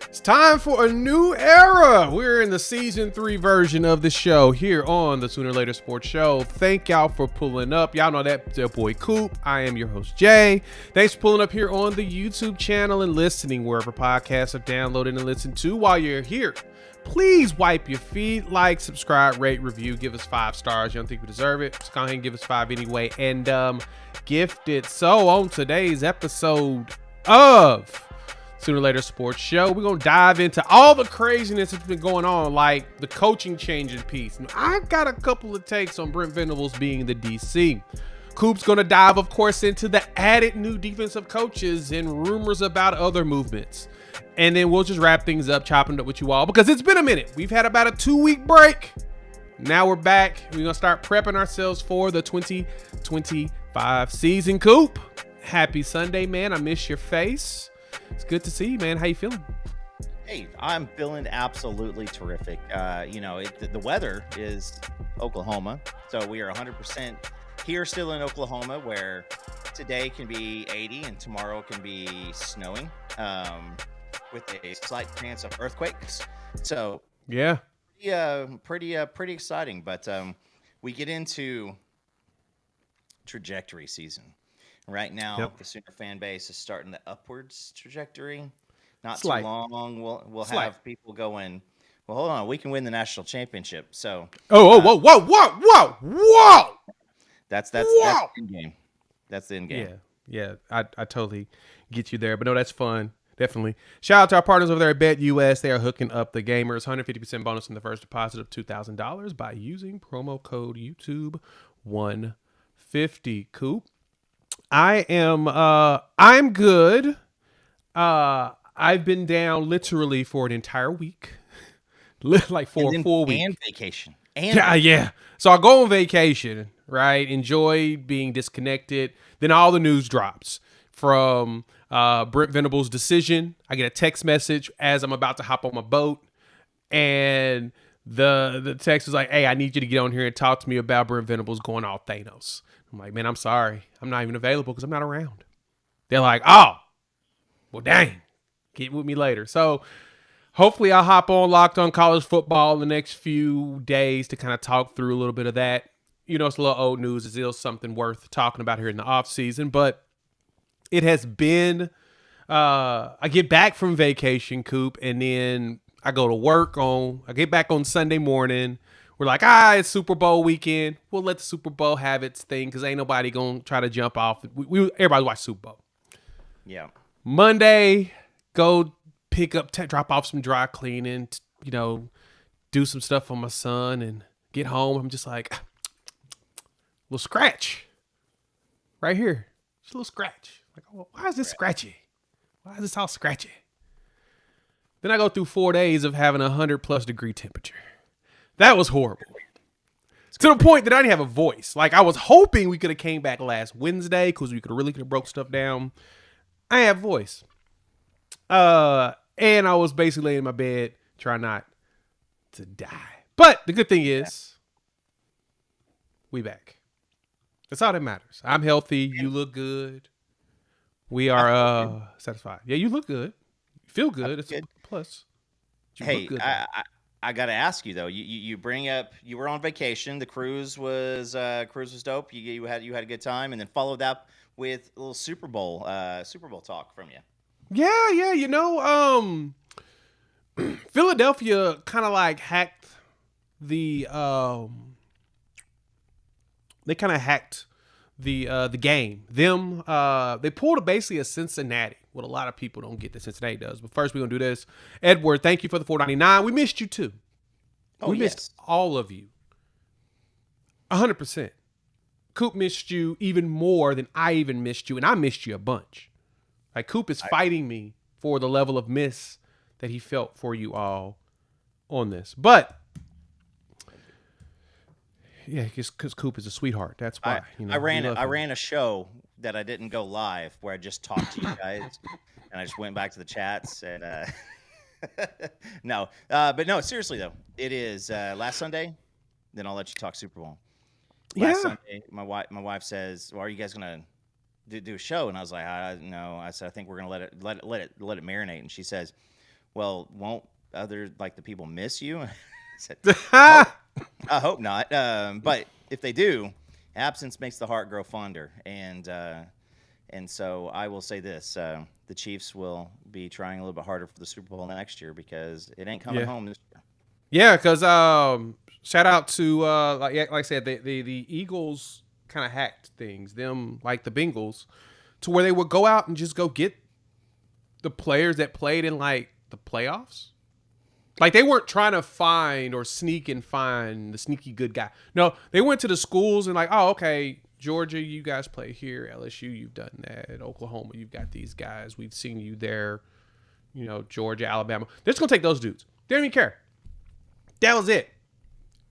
It's time for a new era. We're in the season 3 version of the show here on the Sooner Later Sports Show. Thank y'all for pulling up. Y'all know that their boy Coop. I am your host Jay. Thanks for pulling up here on the YouTube channel and listening wherever podcasts are downloaded and listened to. While you're here, please wipe your feet, like, subscribe, rate, review, give us 5 stars. You don't think we deserve it? Just go ahead and give us 5 anyway, and gift it. So on today's episode of Sooner Later Sports Show, we're gonna dive into all the craziness that's been going on, like the coaching changing piece. Now, I've got a couple of takes on Brent Venables being the DC. Coop's gonna dive, of course, into the added new defensive coaches and rumors about other movements. And then we'll just wrap things up, chopping it up with you all, because it's been a minute. We've had about a 2-week break. Now we're back. We're gonna start prepping ourselves for the 2025 season. Coop, happy Sunday, man. I miss your face. It's good to see you, man. How you feeling? Hey, I'm feeling absolutely terrific. The weather is Oklahoma, so we are 100% here still in Oklahoma, where today can be 80 and tomorrow can be snowing, with a slight chance of earthquakes. So yeah, pretty exciting. But we get into trajectory season. Right now, The Sooner fan base is starting the upwards trajectory. Not too long, we'll have people going, well, hold on, we can win the national championship. So, whoa! That's the end game. That's the end game. Yeah. I totally get you there, but no, that's fun. Definitely. Shout out to our partners over there at Bet US. They are hooking up the gamers. 150% bonus in the first deposit of $2,000 by using promo code YouTube150. Coop, I'm good. I've been down literally for an entire week, like for a full week. And vacation. Yeah. So I go on vacation, right? Enjoy being disconnected. Then all the news drops from Brent Venables' decision. I get a text message as I'm about to hop on my boat, and the text is like, "Hey, I need you to get on here and talk to me about Brent Venables going off Thanos." I'm like, "Man, I'm sorry. I'm not even available because I'm not around." They're like, "Oh, well, dang. Get with me later." So hopefully I'll hop on Locked On College Football in the next few days to kind of talk through a little bit of that. You know, it's a little old news. It's still something worth talking about here in the off season, but it has been, I get back from vacation, Coop, and then I go to work I get back on Sunday morning. We're like, it's Super Bowl weekend. We'll let the Super Bowl have its thing because ain't nobody going to try to jump off. Everybody watch Super Bowl. Yeah. Monday, go pick up, drop off some dry cleaning, do some stuff on my son and get home. I'm just like, little scratch right here. Just a little scratch. Like, why is this scratchy? Why is this all scratchy? Then I go through 4 days of having 100+ degree temperature. That was horrible. To the point that I didn't have a voice. Like, I was hoping we could have came back last Wednesday because we could have broke stuff down. I have voice. And I was basically laying in my bed trying not to die. But the good thing is, we back. That's all that matters. I'm healthy. You look good. We are satisfied. Yeah, you look good. You feel good. It's a plus. Hey, I got to ask you though. You bring up you were on vacation. The cruise was dope. You had a good time, and then followed that with a little Super Bowl talk from you. Yeah. Philadelphia kind of like hacked the game. They pulled basically a Cincinnati. What a lot of people don't get that Cincinnati does. But first, we're gonna do this. Edward, thank you for the $4.99. We missed you too. We missed all of you. 100%. Coop missed you even more than I even missed you, and I missed you a bunch. Like, Coop is fighting me for the level of miss that he felt for you all on this. But yeah, because Coop is a sweetheart. That's why. I ran a show that I didn't go live, where I just talked to you guys, and I just went back to the chats and no, seriously though, it is last Sunday. Then I'll let you talk Super Bowl. Last Sunday, my wife says, "Well, are you guys gonna do a show?" And I was like, "No." I said, "I think we're gonna let it marinate." And she says, well, won't other like the people miss you? I said, yeah, I hope not. But if they do, absence makes the heart grow fonder. And so I will say this: the Chiefs will be trying a little bit harder for the Super Bowl next year because it ain't coming home this year. yeah. Because shout out to like I said, the Eagles kind of hacked things. Them like the Bengals, to where they would go out and just go get the players that played in like the playoffs. Like they weren't trying to find or sneak and find the sneaky good guy. No, they went to the schools and like, oh, okay, Georgia, you guys play here. LSU, you've done that. Oklahoma, you've got these guys. We've seen you there. You know, Georgia, Alabama. They're just gonna take those dudes. They don't even care. That was it.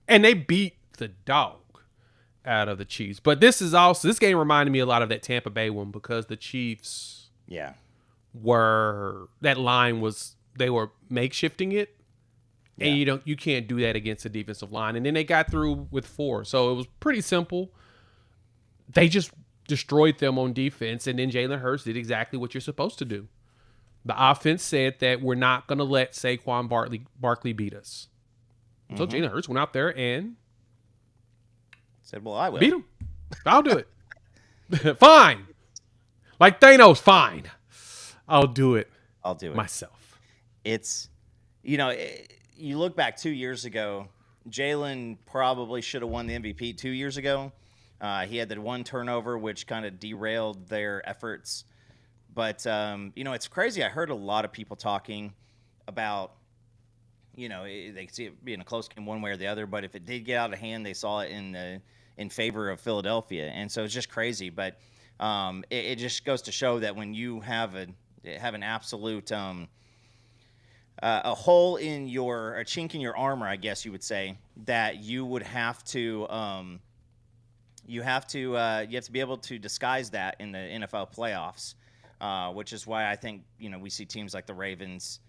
And they beat the dog out of the Chiefs. But this game reminded me a lot of that Tampa Bay one because the Chiefs Yeah. that line was, they were makeshifting it. And you can't do that against a defensive line. And then they got through with 4. So it was pretty simple. They just destroyed them on defense. And then Jalen Hurts did exactly what you're supposed to do. The offense said that we're not going to let Saquon Barkley beat us. So Jalen Hurts went out there and said, well, I will. Beat him. I'll do it. Fine. Like Thanos, fine. I'll do it. I'll do it myself. It's, you look back 2 years ago, Jalen probably should have won the MVP 2 years ago. He had that one turnover, which kind of derailed their efforts. But, it's crazy. I heard a lot of people talking about, they see it being a close game one way or the other. But if it did get out of hand, they saw it in favor of Philadelphia. And so it's just crazy. But it just goes to show that when you have an absolute a hole in a chink in your armor, I guess you would say, that you would have to you have to be able to disguise that in the NFL playoffs, which is why I think we see teams like the Ravens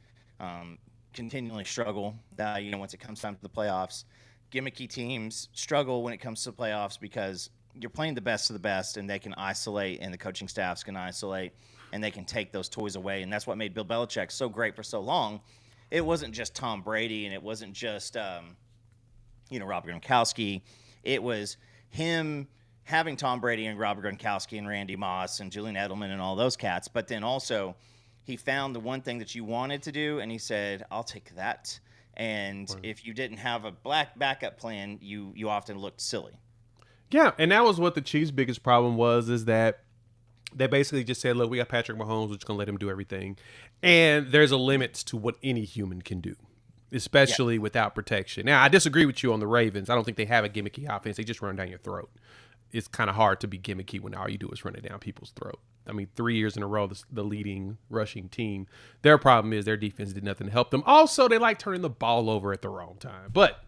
continually struggle. Once it comes time to the playoffs, gimmicky teams struggle when it comes to the playoffs because you're playing the best of the best, and they can isolate, and the coaching staffs can isolate, and they can take those toys away. And that's what made Bill Belichick so great for so long. It wasn't just Tom Brady, and it wasn't just, Rob Gronkowski. It was him having Tom Brady and Robert Gronkowski and Randy Moss and Julian Edelman and all those cats. But then also he found the one thing that you wanted to do, and he said, I'll take that. And if you didn't have a backup plan, you often looked silly. Yeah, and that was what the Chiefs' biggest problem was, is that they basically just said, look, we got Patrick Mahomes, we're just going to let him do everything. And there's a limit to what any human can do, especially without protection. Now, I disagree with you on the Ravens. I don't think they have a gimmicky offense. They just run down your throat. It's kind of hard to be gimmicky when all you do is run it down people's throat. I mean, 3 years in a row, the leading rushing team. Their problem is their defense did nothing to help them. Also, they like turning the ball over at the wrong time. But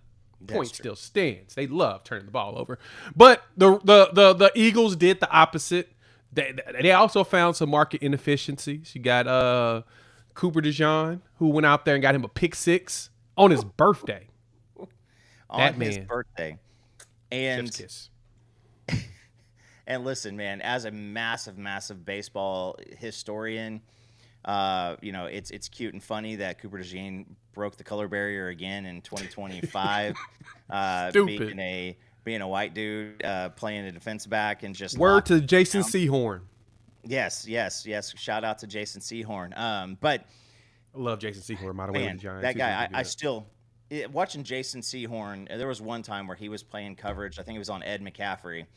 point still stands. They love turning the ball over. But the Eagles did the opposite. They also found some market inefficiencies. You got Cooper DeJean, who went out there and got him a pick 6 on his birthday. His birthday. And and listen, man, as a massive, massive baseball historian, it's cute and funny that Cooper DeJean broke the color barrier again in 2025. Being a white dude playing a defense back and just word to Jason Sehorn. Yes. Shout out to Jason Sehorn. But I love Jason Sehorn. By the way, with the Giants. That guy, I still watching Jason Sehorn. There was one time where he was playing coverage. I think it was on Ed McCaffrey,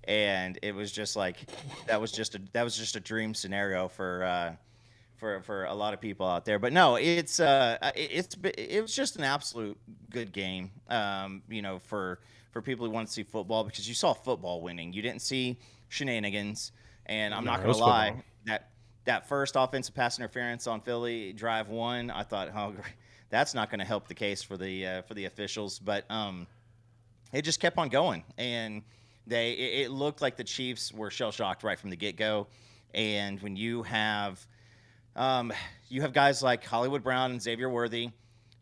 and it was just like that was just a dream scenario for a lot of people out there. But no, it was just an absolute good game. For people who want to see football, because you saw football winning. You didn't see shenanigans. And I'm not going to lie, that first offensive pass interference on Philly drive 1, I thought, oh, that's not going to help the case for the officials. But it just kept on going, and it looked like the Chiefs were shell shocked right from the get go. And when you have guys like Hollywood Brown and Xavier Worthy,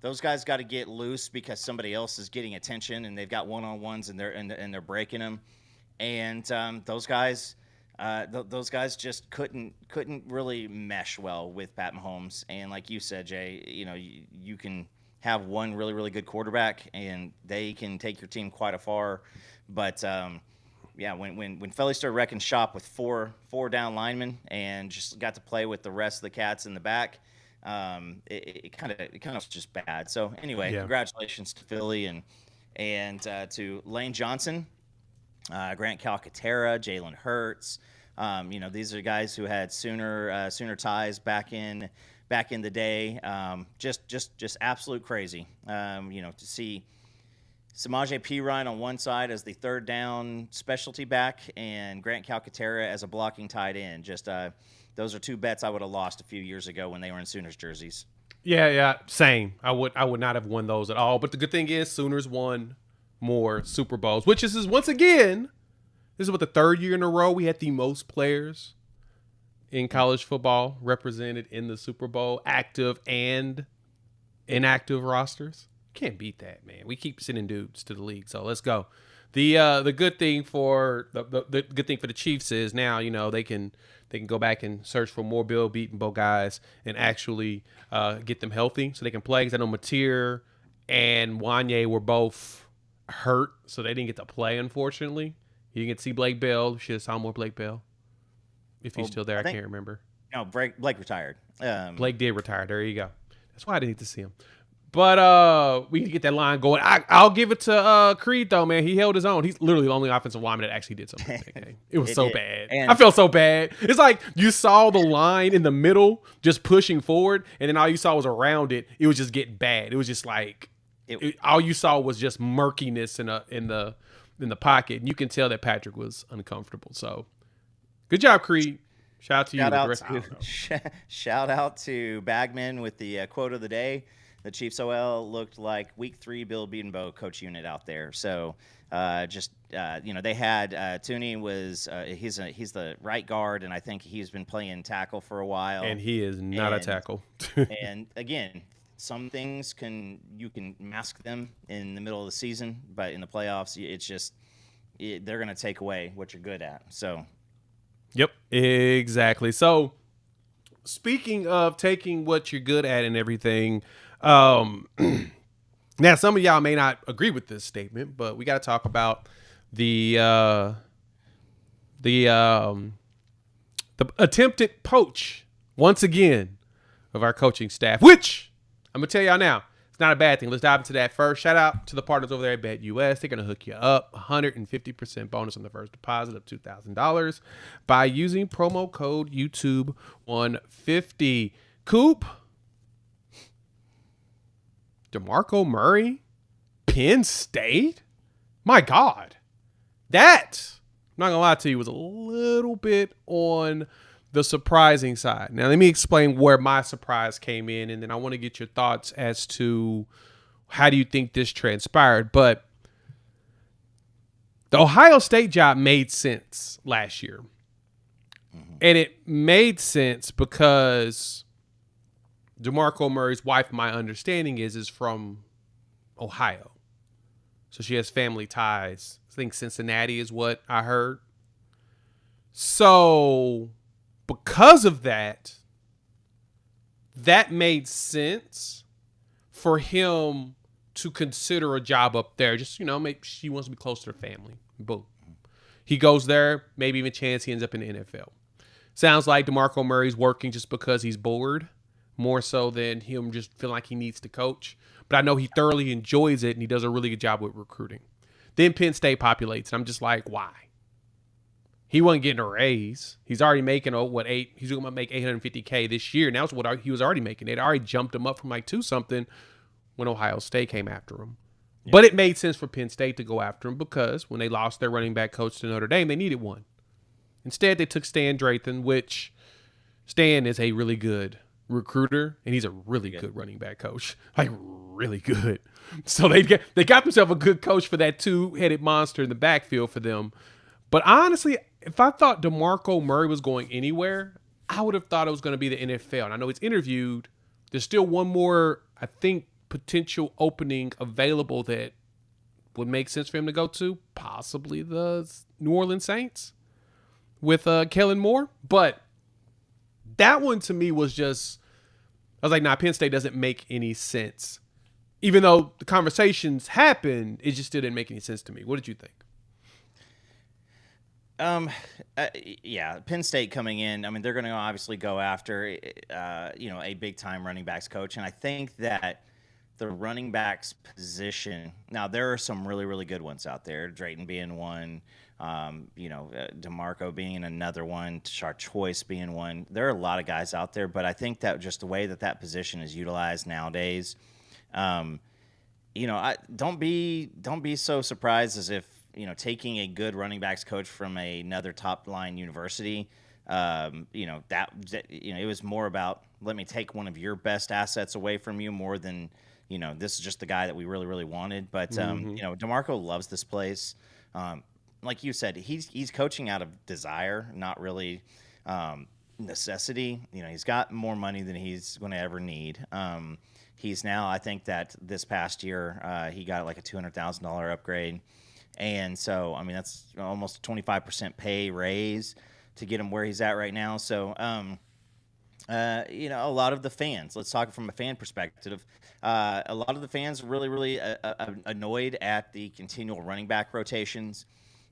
those guys got to get loose because somebody else is getting attention, and they've got one-on-ones and they're breaking them. And those guys, those guys just couldn't really mesh well with Pat Mahomes. And like you said, Jay, you can have one really, really good quarterback, and they can take your team quite a far. But when Philly started wrecking shop with four down linemen and just got to play with the rest of the cats in the back, it kind of was just bad. So anyway, Congratulations to Philly and to Lane Johnson, Grant Calcaterra, Jalen Hurts. These are guys who had Sooner ties back in the day. Just absolute crazy. To see Samaje Perine on one side as the third down specialty back, and Grant Calcaterra as a blocking tight end. Just those are two bets I would have lost a few years ago when they were in Sooners jerseys. Yeah, same. I would not have won those at all. But the good thing is Sooners won more Super Bowls, which is once again, this is what the third year in a row we had the most players in college football represented in the Super Bowl, active and inactive rosters. Can't beat that, man. We keep sending dudes to the league, so let's go. The good thing for the good thing for the Chiefs is now they can go back and search for more Bill Beatonbow guys and actually get them healthy so they can play. Because I know Mateer and Wanye were both hurt, so they didn't get to play. Unfortunately, you didn't get to see Blake Bell. Should have saw more Blake Bell if he's still there. I can't remember. No, Blake retired. Blake did retire. There you go. That's why I didn't get to see him. But we can get that line going. I'll give it to Creed, though, man. He held his own. He's literally the only offensive lineman that actually did something that game. It was so bad. And I felt so bad. It's like you saw the line in the middle just pushing forward, and then all you saw was around it. It was just getting bad. It was just like all you saw was just murkiness in the pocket. And you can tell that Patrick was uncomfortable. So good job, Creed. Shout out to you. Shout out to Bagman with the quote of the day. The Chiefs OL looked like Week 3 Bill Beatonbow coach unit out there. So they had Tooney was he's the right guard, and I think he's been playing tackle for a while. And he is not a tackle. And again, some things you can mask them in the middle of the season, but in the playoffs, it's just they're going to take away what you're good at. So, yep, exactly. So, speaking of taking what you're good at and everything. Now, some of y'all may not agree with this statement, but we got to talk about the attempted poach once again of our coaching staff, which I'm gonna tell y'all now, it's not a bad thing. Let's dive into that first. Shout out to the partners over there at BetUS. They're gonna hook you up 150% bonus on the first deposit of $2,000 by using promo code YouTube150. Coop. DeMarco Murray, Penn State? My God. That, I'm not going to lie to you, was a little bit on the surprising side. Now, let me explain where my surprise came in, and then I want to get your thoughts as to how do you think this transpired. But the Ohio State job made sense last year. Mm-hmm. And it made sense because DeMarco Murray's wife, my understanding is from Ohio. So she has family ties. I think Cincinnati is what I heard. So because of that, that made sense for him to consider a job up there. Just, maybe she wants to be close to her family. Boom. He goes there, maybe even chance he ends up in the NFL. Sounds like DeMarco Murray's working just because he's bored, more so than him just feeling like he needs to coach. But I know he thoroughly enjoys it, and he does a really good job with recruiting. Then Penn State populates, and I'm just like, why? He wasn't getting a raise. He's already making, he's going to make $850K this year. Now it's what he was already making. It already jumped him up from like 2-something when Ohio State came after him. Yeah. But it made sense for Penn State to go after him because when they lost their running back coach to Notre Dame, they needed one. Instead, they took Stan Drayton, which Stan is a really good recruiter, and he's a really good running back coach. Like, really good. So they got themselves a good coach for that two-headed monster in the backfield for them. But honestly, if I thought DeMarco Murray was going anywhere, I would have thought it was going to be the NFL. And I know he's interviewed. There's still one more, I think, potential opening available that would make sense for him to go to, possibly the New Orleans Saints, with Kellen Moore. But that one to me was just, I was like, nah, Penn State doesn't make any sense. Even though the conversations happened, it just still didn't make any sense to me. What did you think? Yeah, Penn State coming in. I mean, they're going to obviously go after, a big time running backs coach, and I think that the running backs position. Now, there are some really, really good ones out there. Drayton being one, DeMarco being another one, Tashard Choice being one. There are a lot of guys out there, but I think that just the way that position is utilized nowadays, don't be so surprised as if taking a good running backs coach from another top line university. It was more about, let me take one of your best assets away from you more than, this is just the guy that we really, really wanted. But, DeMarco loves this place. Like you said, he's coaching out of desire, not really necessity. He's got more money than he's going to ever need. He's now, I think that this past year, he got like a $200,000 upgrade. And so, I mean, that's almost a 25% pay raise to get him where he's at right now. So, a lot of the fans, let's talk from a fan perspective. A lot of the fans are really, really annoyed at the continual running back rotations.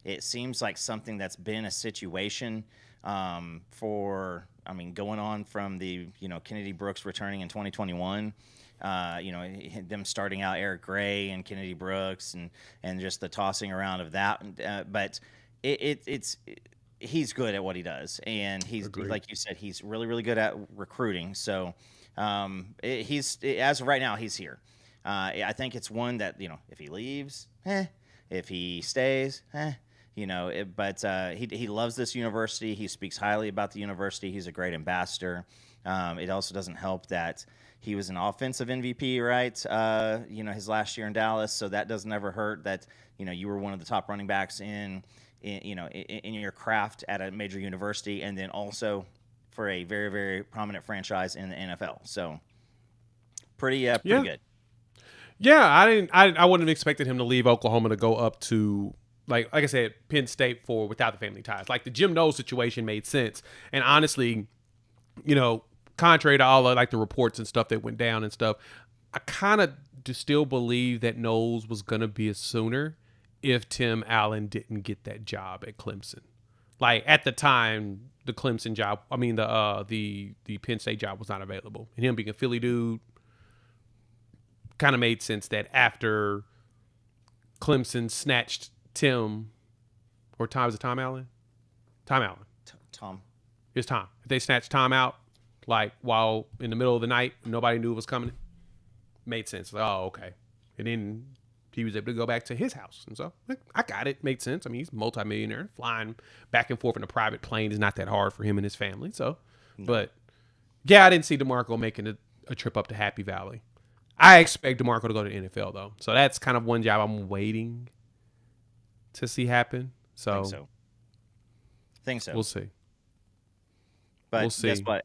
It seems like something that's been a situation going on from the, Kennedy Brooks returning in 2021. Them starting out Eric Gray and Kennedy Brooks and just the tossing around of that. But he's good at what he does. And he's, Agreed. Like you said, he's really, really good at recruiting. So as of right now, he's here. I think it's one that, if he leaves, if he stays, he loves this university. He speaks highly about the university. He's a great ambassador. It also doesn't help that he was an offensive MVP, right? His last year in Dallas, so that doesn't ever hurt that, you were one of the top running backs in your craft at a major university, and then also for a very, very prominent franchise in the NFL. So pretty good. Yeah, I wouldn't have expected him to leave Oklahoma to go up to, like I said, Penn State without the family ties. Like the Jim Knowles situation made sense. And honestly, contrary to all of like the reports and stuff that went down and stuff, I kind of still believe that Knowles was going to be a Sooner if Tim Allen didn't get that job at Clemson. Like at the time, the Clemson job, the Penn State job was not available. And him being a Philly dude kind of made sense that after Clemson snatched Tim, or Tom, is it Tom Allen? Tom Allen. Tom. It's Tom. If they snatched Tom out, like while in the middle of the night, nobody knew it was coming, made sense. Like, oh, okay. And then he was able to go back to his house. And so I got it. Made sense. I mean, he's multimillionaire. Flying back and forth in a private plane is not that hard for him and his family. So, But yeah, I didn't see DeMarco making a trip up to Happy Valley. I expect DeMarco to go to the NFL though. So that's kind of one job I'm waiting to see happen. So. Think so. We'll see. But guess what?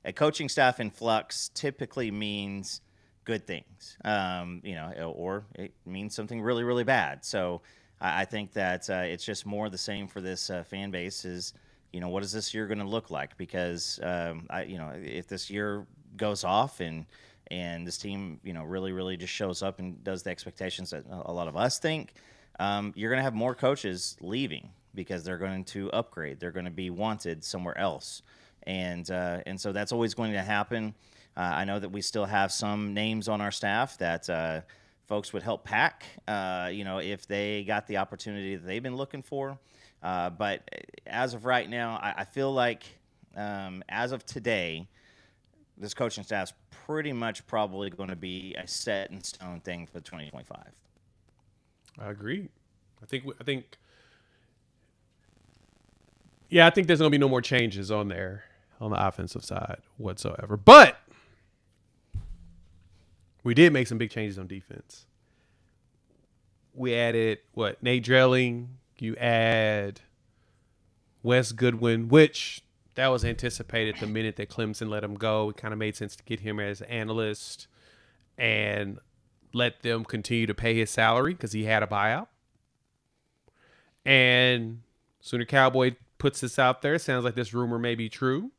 A coaching staff in flux typically means good things, or it means something really, really bad. So I think that it's just more the same for this fan base is, what is this year going to look like? Because, if this year goes off and this team, really, really just shows up and does the expectations that a lot of us think, you're going to have more coaches leaving because they're going to upgrade. They're going to be wanted somewhere else. And so that's always going to happen. I know that we still have some names on our staff that folks would help pack, if they got the opportunity that they've been looking for. But as of right now, I feel like as of today, this coaching staff's pretty much probably going to be a set in stone thing for 2025. I agree. I think there's going to be no more changes on there on the offensive side whatsoever. But we did make some big changes on defense. We added, Nate Drelling. You add Wes Goodwin, which that was anticipated the minute that Clemson let him go. It kind of made sense to get him as an analyst and let them continue to pay his salary because he had a buyout. And Sooner Cowboy puts this out there. It sounds like this rumor may be true.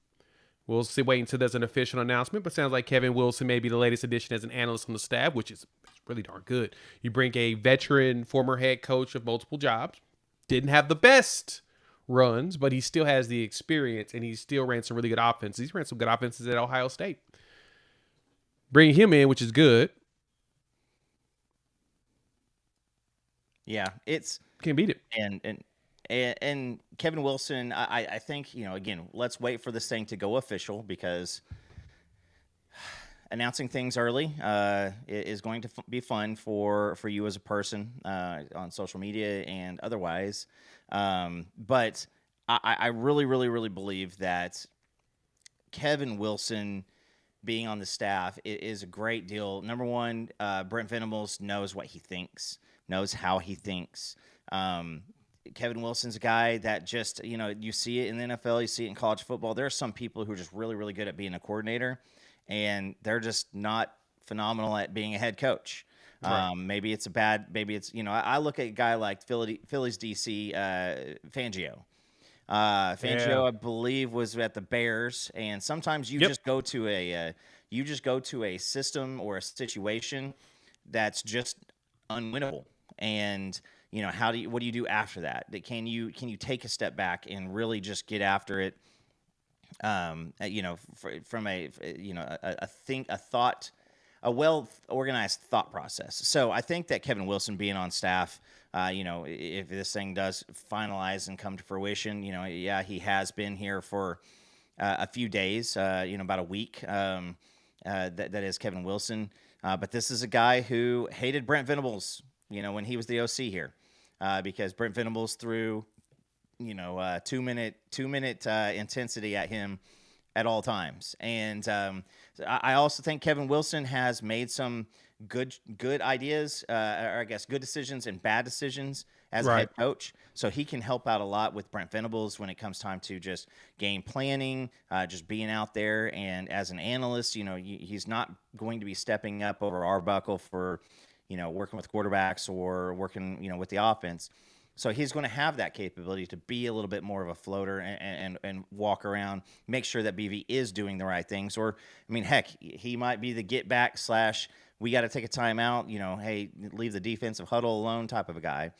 We'll see. Wait until there's an official announcement. But sounds like Kevin Wilson may be the latest addition as an analyst on the staff, which is really darn good. You bring a veteran, former head coach of multiple jobs. Didn't have the best runs, but he still has the experience, and he still ran some really good offenses. He's ran some good offenses at Ohio State. Bring him in, which is good. Yeah, it's can't beat it. And Kevin Wilson, I think, again, let's wait for this thing to go official, because announcing things early is going to be fun for you as a person on social media and otherwise. But I really, really, really believe that Kevin Wilson being on the staff is a great deal. Number one, Brent Venables knows what he thinks, knows how he thinks. Kevin Wilson's a guy that just, you see it in the NFL, you see it in college football. There are some people who are just really, really good at being a coordinator, and they're just not phenomenal at being a head coach. Right. Maybe it's I look at a guy like Philly's DC, Fangio. Fangio, I believe, was at the Bears, and sometimes you just go to a system or a situation that's just unwinnable. And what do you do after that? Can you take a step back and really just get after it? From a well organized thought process. So I think that Kevin Wilson being on staff, if this thing does finalize and come to fruition, he has been here for a few days, about a week. That is Kevin Wilson. But this is a guy who hated Brent Venables, when he was the OC here, because Brent Venables threw, 2-minute intensity at him at all times. And I also think Kevin Wilson has made some good ideas, or I guess good decisions and bad decisions as a head coach. So he can help out a lot with Brent Venables when it comes time to just game planning, just being out there. And as an analyst, he's not going to be stepping up over Arbuckle for, working with quarterbacks or working, with the offense. So he's going to have that capability to be a little bit more of a floater and walk around, make sure that BV is doing the right things. Or, heck, he might be the get back / we got to take a timeout, hey, leave the defensive huddle alone type of a guy.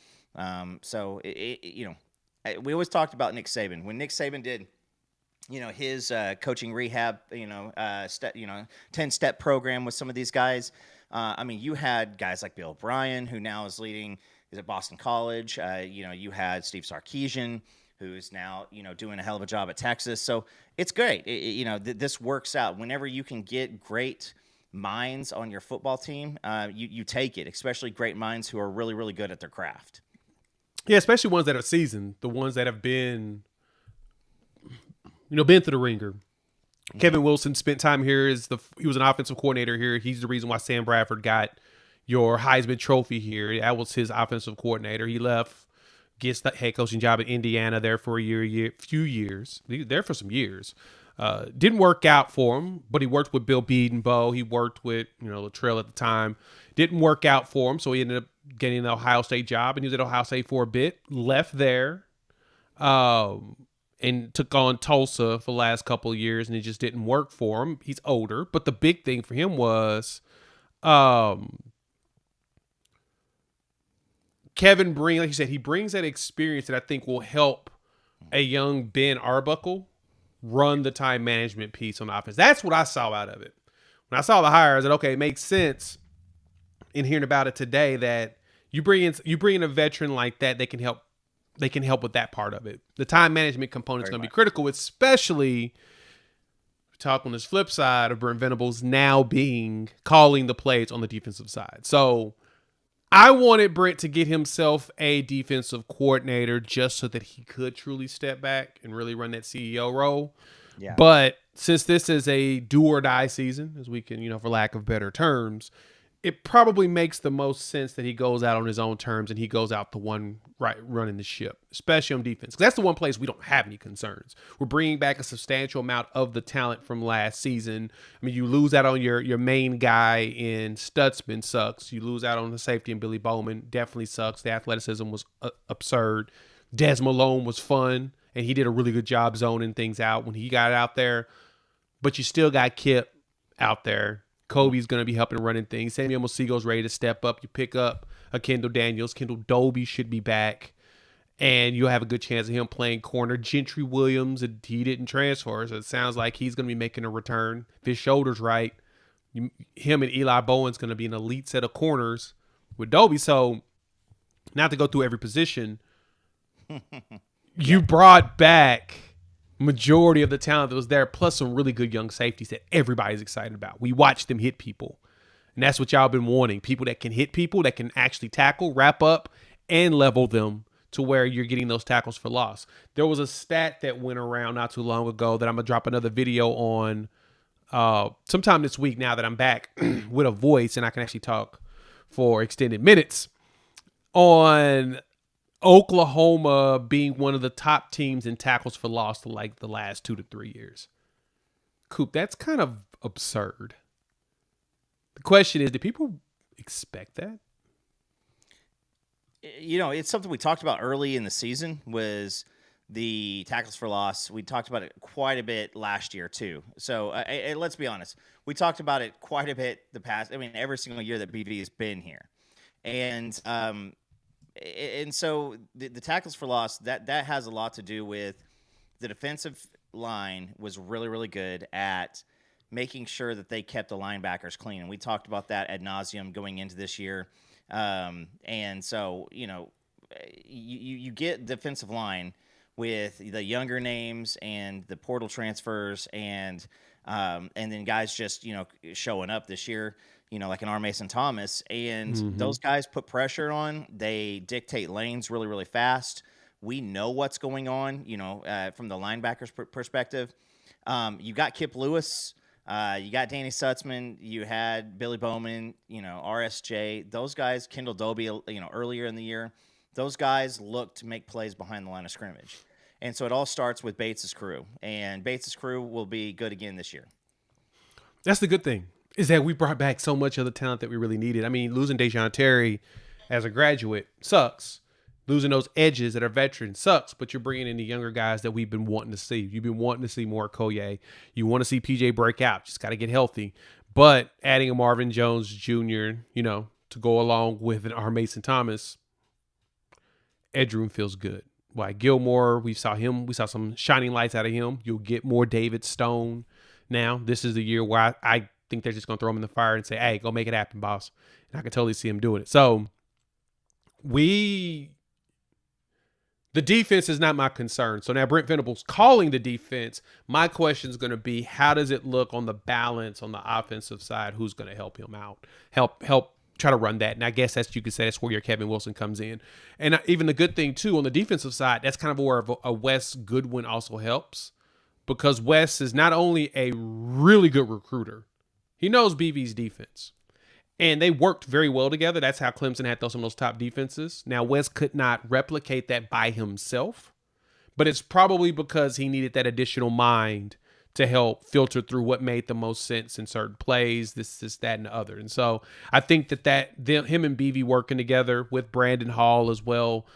We always talked about Nick Saban. When Nick Saban did, his coaching rehab, 10-step program with some of these guys. You had guys like Bill O'Brien, who now is leading is at Boston College. You had Steve Sarkisian, who's now, doing a hell of a job at Texas. So it's great. This works out. Whenever you can get great minds on your football team, you take it, especially great minds who are really, really good at their craft. Yeah, especially ones that are seasoned, the ones that have been through the ringer. Yeah. Kevin Wilson spent time here. He was an offensive coordinator here. He's the reason why Sam Bradford got your Heisman Trophy here. That was his offensive coordinator. He left, gets the head coaching job at Indiana there for few years. He was there for some years. Didn't work out for him, but he worked with Bill Bedenbaugh. He worked with, Luttrell at the time. Didn't work out for him, so he ended up getting an Ohio State job, and he was at Ohio State for a bit. Left there, and took on Tulsa for the last couple of years, and it just didn't work for him. He's older, but the big thing for him was Kevin like you said, he brings that experience that I think will help a young Ben Arbuckle run the time management piece on offense. That's what I saw out of it. When I saw the hire, I said, okay, it makes sense in hearing about it today that you bring in a veteran like that, they can help with that part of it. The time management component is going to be critical, especially talk on this flip side of Brent Venables now calling the plays on the defensive side. So I wanted Brent to get himself a defensive coordinator just so that he could truly step back and really run that CEO role. Yeah. But since this is a do or die season, as we can, for lack of better terms, it probably makes the most sense that he goes out on his own terms and he goes out the one running the ship, especially on defense. 'Cause that's the one place we don't have any concerns. We're bringing back a substantial amount of the talent from last season. You lose out on your main guy in Stutzman sucks. You lose out on the safety in Billy Bowman, definitely sucks. The athleticism was absurd. Des Malone was fun and he did a really good job zoning things out when he got out there. But you still got Kip out there. Kobe's going to be helping running things. Samuel Mosigo's ready to step up. You pick up a Kendall Daniels. Kendall Doby should be back, and you'll have a good chance of him playing corner. Gentry Williams, he didn't transfer, so it sounds like he's going to be making a return. If his shoulder's right, him and Eli Bowen's going to be an elite set of corners with Doby. So, not to go through every position, you brought back majority of the talent that was there, plus some really good young safeties that everybody's excited about. We watched them hit people, and that's what y'all been wanting. People that can hit people, that can actually tackle, wrap up, and level them to where you're getting those tackles for loss. There was a stat that went around not too long ago that I'm going to drop another video on sometime this week now that I'm back with a voice and I can actually talk for extended minutes, on Oklahoma being one of the top teams in tackles for loss to like the last 2 to 3 years. Coop, that's kind of absurd. The question is, do people expect that? You know, it's something we talked about early in the season, was the tackles for loss. We talked about it quite a bit last year too. So let's be honest. We talked about it quite a bit every single year that BV has been here. And so the tackles for loss, that has a lot to do with the defensive line was really, really good at making sure that they kept the linebackers clean. And we talked about that ad nauseum going into this year. And so, you know, you get defensive line with the younger names and the portal transfers and then guys just, you know, showing up this year, you know, like an R. Mason Thomas, and those guys put pressure on. They dictate lanes really, really fast. We know what's going on, you know, from the linebackers perspective. You got Kip Lewis, you got Danny Sutzman, you had Billy Bowman, you know, RSJ. Those guys, Kendall Doby, you know, earlier in the year, those guys look to make plays behind the line of scrimmage. And so it all starts with Bates' crew, and Bates' crew will be good again this year. That's the good thing, is that we brought back so much of the talent that we really needed. I mean, losing Dejon Terry as a graduate sucks. Losing those edges that are veterans sucks, but you're bringing in the younger guys that we've been wanting to see. You've been wanting to see more Koye. You want to see PJ break out. Just got to get healthy. But adding a Marvin Jones Jr., you know, to go along with an R. Mason Thomas, edge room feels good. Why Gilmore, we saw some shining lights out of him. You'll get more David Stone now. This is the year where I think they're just going to throw him in the fire and say, hey, go make it happen, boss. And I can totally see him doing it. So the defense is not my concern. So now Brent Venables calling the defense. My question is going to be, how does it look on the balance on the offensive side? Who's going to help him out? Help try to run that. And I guess you could say that's where your Kevin Wilson comes in. And even the good thing too, on the defensive side, that's kind of where a Wes Goodwin also helps, because Wes is not only a really good recruiter, he knows BV's defense. And they worked very well together. That's how Clemson had some of those top defenses. Now, Wes could not replicate that by himself, but it's probably because he needed that additional mind to help filter through what made the most sense in certain plays, this, that, and the other. And so I think that him and BV working together with Brandon Hall as well,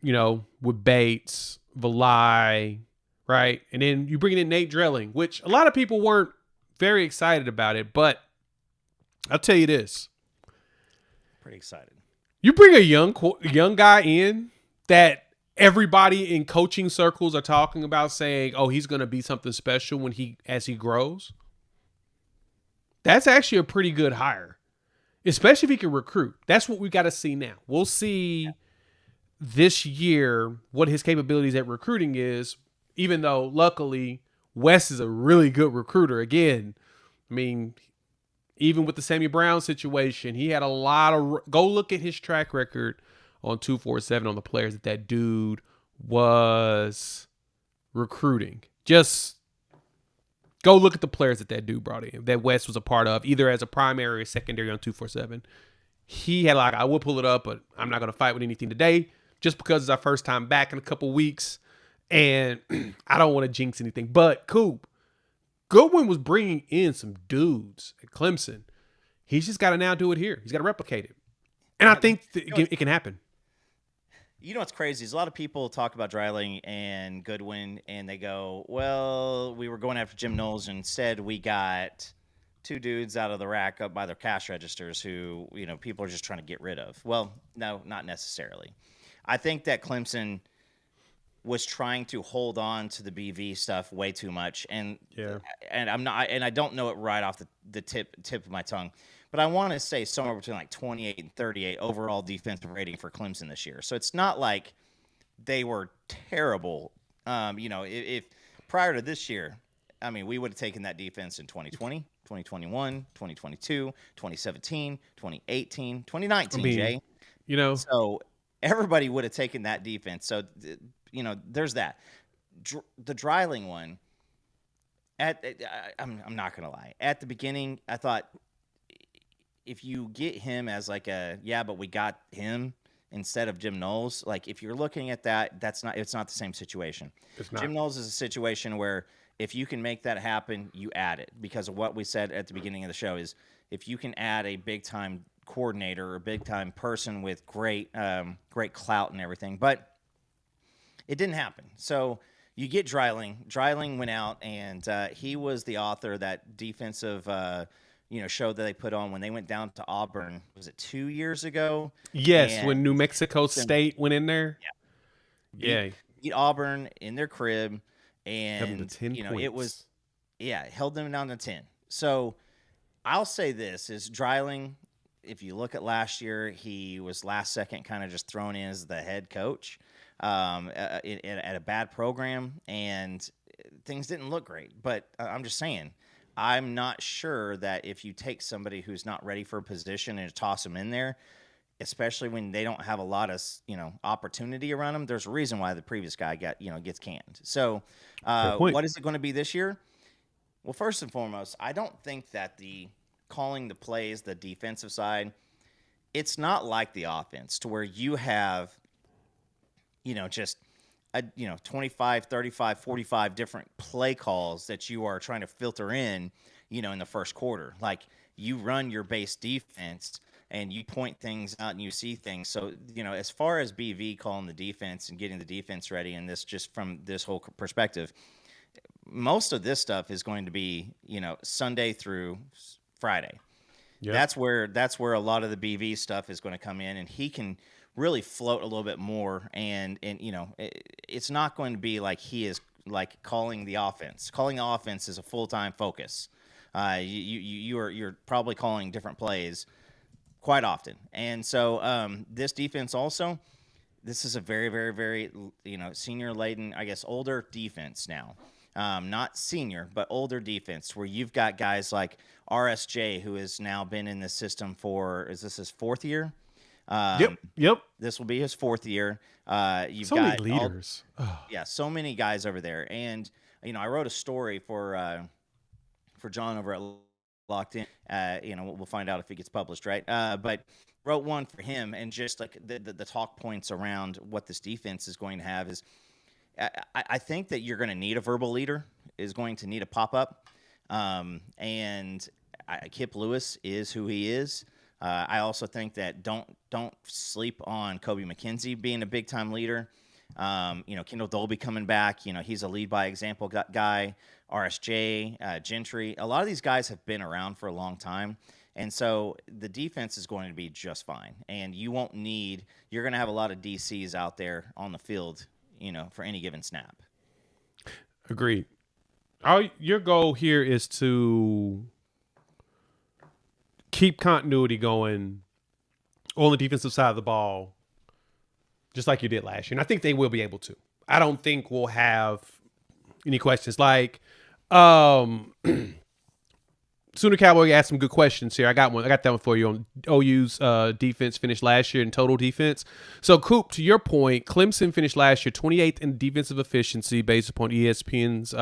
you know, with Bates, Valai, right? And then you bring in Nate Drilling, which a lot of people weren't very excited about it, but I'll tell you this. Pretty excited. You bring a young guy in that everybody in coaching circles are talking about, saying, oh, he's going to be something special as he grows. That's actually a pretty good hire, especially if he can recruit. That's what we got to see now. We'll see this year what his capabilities at recruiting is, even though luckily Wes is a really good recruiter. Again, I mean, even with the Sammy Brown situation, he had a lot of – go look at his track record on 247 on the players that dude was recruiting. Just go look at the players that dude brought in, that Wes was a part of, either as a primary or secondary on 247. He had I will pull it up, but I'm not going to fight with anything today just because it's our first time back in a couple weeks, and I don't want to jinx anything. But Coop, Goodwin was bringing in some dudes at Clemson. He's just got to now do it here. He's got to replicate it. And I think it can happen. You know what's crazy is a lot of people talk about Dreiling and Goodwin, and they go, "Well, we were going after Jim Knowles, and instead we got two dudes out of the rack up by their cash registers who, people are just trying to get rid of." Well, no, not necessarily. I think that Clemson was trying to hold on to the BV stuff way too much, and I'm not, and I don't know it right off the tip of my tongue. But I want to say somewhere between like 28 and 38 overall defensive rating for Clemson this year. So it's not like they were terrible. If prior to this year, I mean, we would have taken that defense in 2020, 2021, 2022, 2017, 2018, 2019, Jay. So everybody would have taken that defense. So, there's that. The Dreiling one, I'm not going to lie. At the beginning, I thought, if you get him as like but we got him instead of Jim Knowles, like if you're looking at that, it's not the same situation. Jim Knowles is a situation where if you can make that happen, you add it, because of what we said at the beginning of the show is if you can add a big time coordinator or a big time person with great clout and everything, but it didn't happen. So you get Dreiling. Dreiling went out and he was the author of that defensive show that they put on when they went down to Auburn. Was it 2 years ago? Yes, when New Mexico State went in there. Yeah. Beat Auburn in their crib, and held them to 10 points. It was held them down to 10. So I'll say this is Dreiling, if you look at last year, he was last second kind of just thrown in as the head coach at a bad program, and things didn't look great. But I'm just saying, I'm not sure that if you take somebody who's not ready for a position and toss them in there, especially when they don't have a lot of opportunity around them, there's a reason why the previous guy gets canned. So what is it going to be this year? Well, first and foremost, I don't think that the calling the plays, the defensive side, it's not like the offense to where you have just 25, 35, 45 different play calls that you are trying to filter in, in the first quarter. Like, you run your base defense and you point things out and you see things. So, as far as BV calling the defense and getting the defense ready, and this just from this whole perspective, most of this stuff is going to be, Sunday through Friday. Yep. That's where a lot of the BV stuff is going to come in, and he can really float a little bit more, and it's not going to be like he is like calling the offense. Calling the offense is a full-time focus. You're probably calling different plays quite often, and so this defense also, this is a very, very, very senior laden, I guess, older defense now. Not senior, but older defense, where you've got guys like RSJ, who has now been in the system for, is this his fourth year? Yep. This will be his fourth year. You've so got many leaders. So many guys over there. And I wrote a story for John over at Locked In. We'll find out if it gets published, right? But wrote one for him, and just like the talk points around what this defense is going to have is, I think that you're going to need a verbal leader, is going to need a pop up, and Kip Lewis is who he is. I also think that don't sleep on Kobe McKenzie being a big time leader. Kendall Dolby coming back. He's a lead by example guy. RSJ, Gentry. A lot of these guys have been around for a long time, and so the defense is going to be just fine. And you're going to have a lot of DCs out there on the field, for any given snap. Agreed. Your goal here is to keep continuity going on the defensive side of the ball, just like you did last year. And I think they will be able to. I don't think we'll have any questions. Like, Sooner Cowboy asked some good questions here. I got that one for you on OU's defense finished last year in total defense. So, Coop, to your point, Clemson finished last year 28th in defensive efficiency based upon ESPN's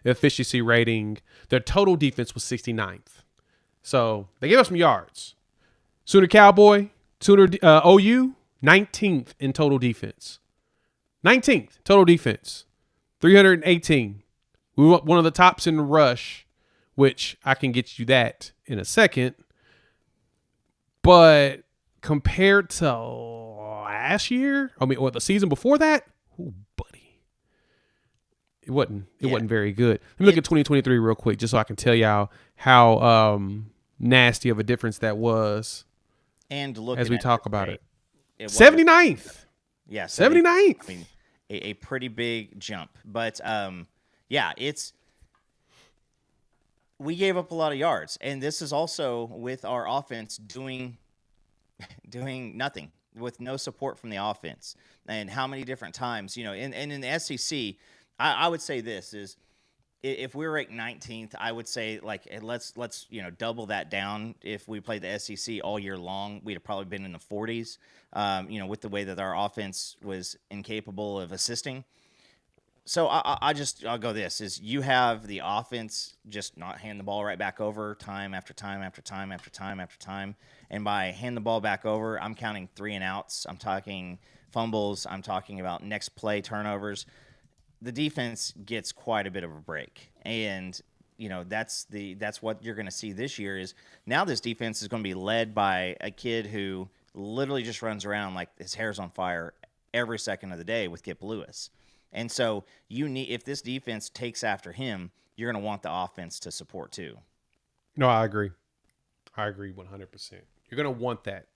efficiency rating. Their total defense was 69th. So, they gave us some yards. Sooner Cowboy, OU, 19th in total defense. 19th total defense. 318. We were one of the tops in the rush, which I can get you that in a second. But compared to last year. I mean, or the season before that. Ooh, buddy. It wasn't very good. Let me look at 2023 real quick just so I can tell y'all how nasty of a difference that was. And look as we talk about it. 79th. Yeah, 79th. I mean, a pretty big jump. But yeah, we gave up a lot of yards, and this is also with our offense doing nothing, with no support from the offense. And how many different times, and in the SEC, I would say this is, if we were ranked 19th, I would say let's double that down. If we played the SEC all year long, we'd have probably been in the 40s. With the way that our offense was incapable of assisting. So I'll go this is you have the offense just not hand the ball right back over time after time after time after time after time. And by hand the ball back over, I'm counting 3 and outs. I'm talking fumbles. I'm talking about next play turnovers. The defense gets quite a bit of a break. And, that's what you're going to see this year is now this defense is going to be led by a kid who literally just runs around like his hair's on fire every second of the day with Kip Lewis. And so if this defense takes after him, you're going to want the offense to support too. No, I agree. 100%. You're going to want that.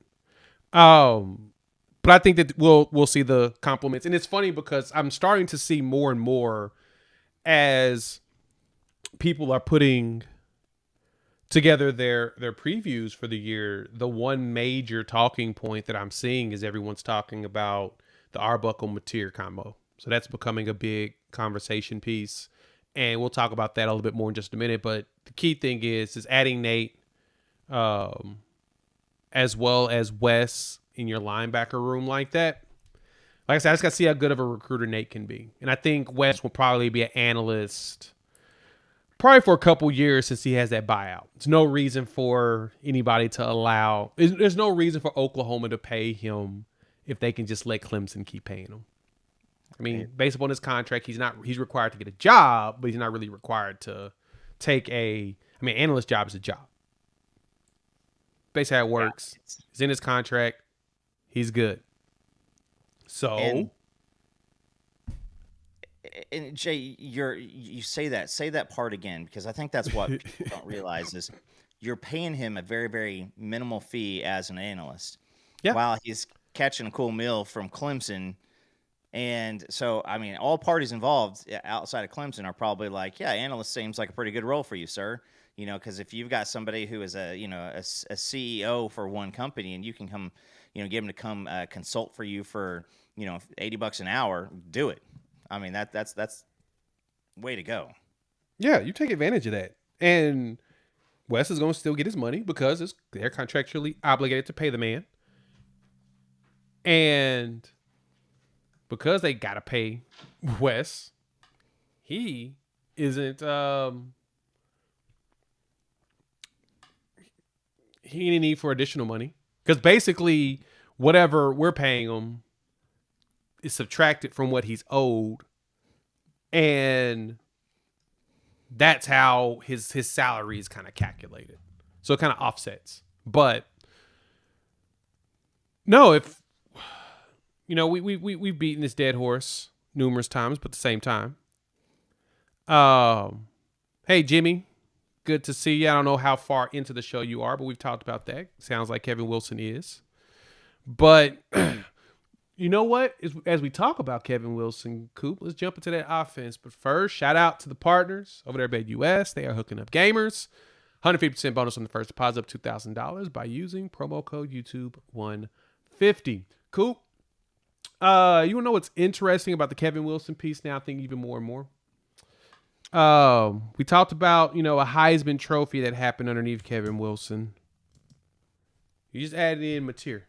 But I think that we'll see the compliments. And it's funny because I'm starting to see more and more as people are putting together their previews for the year. The one major talking point that I'm seeing is everyone's talking about the Arbuckle-Mateer combo. So that's becoming a big conversation piece. And we'll talk about that a little bit more in just a minute. But the key thing is adding Nate as well as Wes in your linebacker room like that. Like I said, I just got to see how good of a recruiter Nate can be. And I think Wes will probably be an analyst probably for a couple years since he has that buyout. There's no reason for anybody to allow – there's no reason for Oklahoma to pay him if they can just let Clemson keep paying him. I mean, based upon his contract, he's required to get a job, but he's not really required to take analyst job is a job. Basically how it works. It's in his contract. He's good. So, and Jay, you say that part again, because I think that's what people don't realize is you're paying him a very, very minimal fee as an analyst while he's catching a cool meal from Clemson. And so, I mean, all parties involved outside of Clemson are probably like, yeah, analyst seems like a pretty good role for you, sir. Because if you've got somebody who is a CEO for one company and you can come, get him to come consult for you for, $80 an hour, do it. I mean, that's way to go. Yeah, you take advantage of that. And Wes is going to still get his money because they're contractually obligated to pay the man. And because they got to pay Wes, he isn't he didn't need for additional money because basically whatever we're paying him is subtracted from what he's owed, and that's how his salary is kind of calculated. So it kind of offsets. But no, if we've beaten this dead horse numerous times, but at the same time, hey Jimmy. Good to see you. I don't know how far into the show you are, but we've talked about that. Sounds like Kevin Wilson is. But you know what? As we talk about Kevin Wilson, Coop, let's jump into that offense. But first, shout out to the partners over there at US. They are hooking up gamers. 150% bonus on the first deposit of $2,000 by using promo code YouTube150. Coop, you want to know what's interesting about the Kevin Wilson piece now? I think even more and more. We talked about, a Heisman Trophy that happened underneath Kevin Wilson. You just added in Mateer.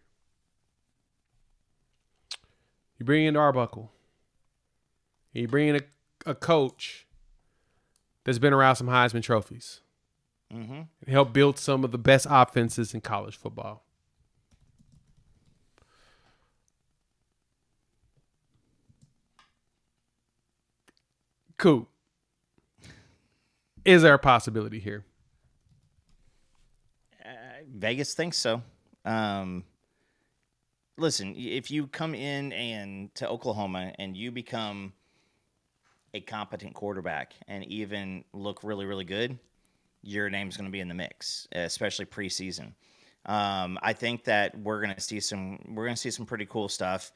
You bring in Arbuckle. And you bring in a coach that's been around some Heisman Trophies. Mm-hmm. And helped build some of the best offenses in college football. Cool. Is there a possibility here? Vegas thinks so. listen, if you come in to Oklahoma and you become a competent quarterback and even look really, really good, your name's going to be in the mix, especially preseason. I think that we're going to see some pretty cool stuff.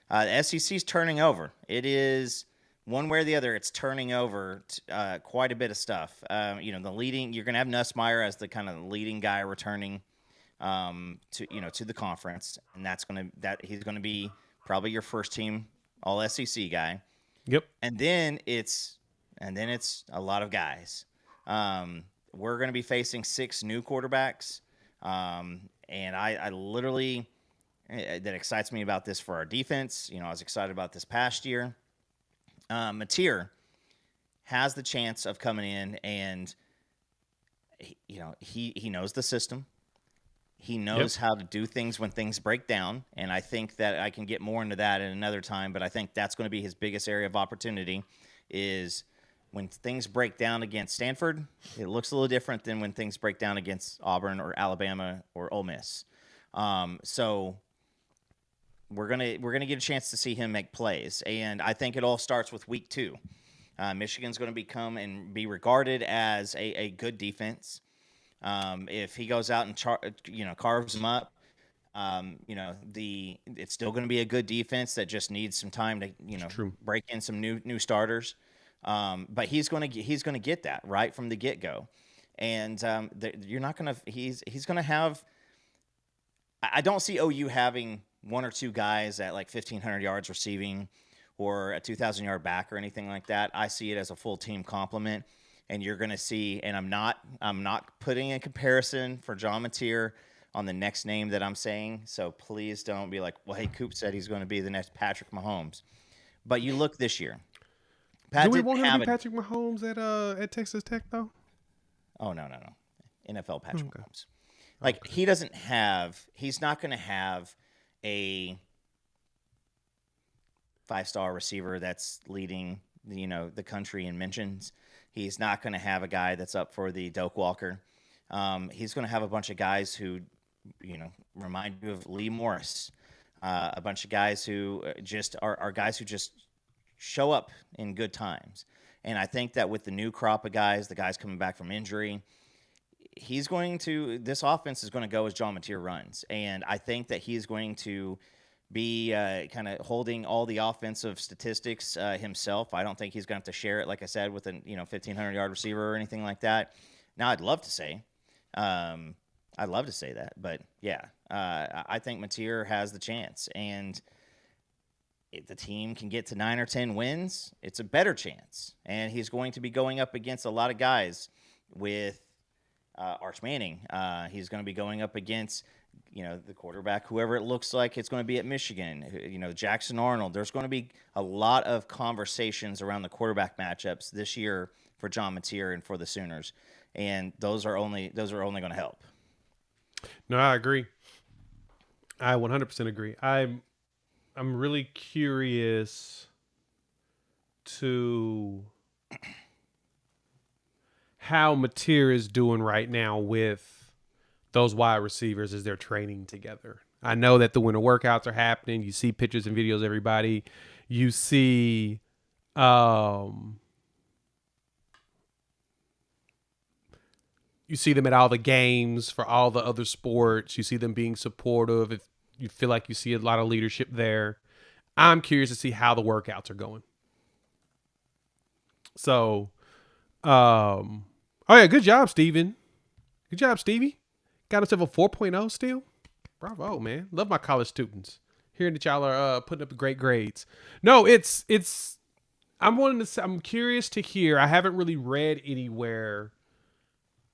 The SEC's turning over. It is one way or the other. It's turning over quite a bit of stuff. You're going to have Nussmeier as the kind of leading guy returning to the conference, and he's going to be probably your first team all SEC guy. Yep. And then it's a lot of guys. We're going to be facing 6 new quarterbacks. And I literally, that excites me about this for our defense. I was excited about this past year. Mateer has the chance of coming in and, he knows the system. He knows how to do things when things break down. And I think that I can get more into that at another time, but I think that's going to be his biggest area of opportunity is when things break down against Stanford, it looks a little different than when things break down against Auburn or Alabama or Ole Miss. So we're gonna get a chance to see him make plays, and I think it all starts with week 2. Michigan's going to become and be regarded as a good defense. If he goes out and carves them up, it's still going to be a good defense that just needs some time to break in some new starters. But he's going to get that right from the get go, and you're not going to. He's going to have. I don't see OU having 1 or 2 guys at like 1,500 yards receiving, or a 2,000-yard back or anything like that. I see it as a full team complement, and you're going to see. And I'm not putting in comparison for John Mateer on the next name that I'm saying. So please don't be like, well, hey, Coop said he's going to be the next Patrick Mahomes. But you look this year. Do we want him to be Patrick Mahomes at Texas Tech, though? Oh, no. NFL Patrick Mahomes. Like, he's not going to have a 5-star receiver that's leading, the country in mentions. He's not going to have a guy that's up for the Doak Walker. He's going to have a bunch of guys who, remind you of Lee Morris. A bunch of guys who just are guys who just show up in good times. And I think that with the new crop of guys, the guys coming back from injury, this offense is going to go as John Mateer runs. And I think that he's going to be kind of holding all the offensive statistics himself. I don't think he's going to have to share it, like I said, with a 1,500-yard receiver or anything like that. Now, I'd love to say that, but yeah, I think Mateer has the chance. And if the team can get to 9 or 10 wins, it's a better chance. And he's going to be going up against a lot of guys with Arch Manning. He's going to be going up against, the quarterback, whoever it looks like it's going to be at Michigan, Jackson Arnold. There's going to be a lot of conversations around the quarterback matchups this year for John Mateer and for the Sooners. And those are only going to help. No, I agree. I 100% agree. I'm really curious to how Mateer is doing right now with those wide receivers as they're training together. I know that the winter workouts are happening. You see pictures and videos, everybody. You see you see them at all the games for all the other sports. You see them being supportive. If you feel like you see a lot of leadership there. I'm curious to see how the workouts are going. So, oh yeah, good job, Steven. Good job, Stevie. Got himself a 4.0 still. Bravo, man. Love my college students. Hearing that y'all are putting up great grades. No, I'm curious to hear. I haven't really read anywhere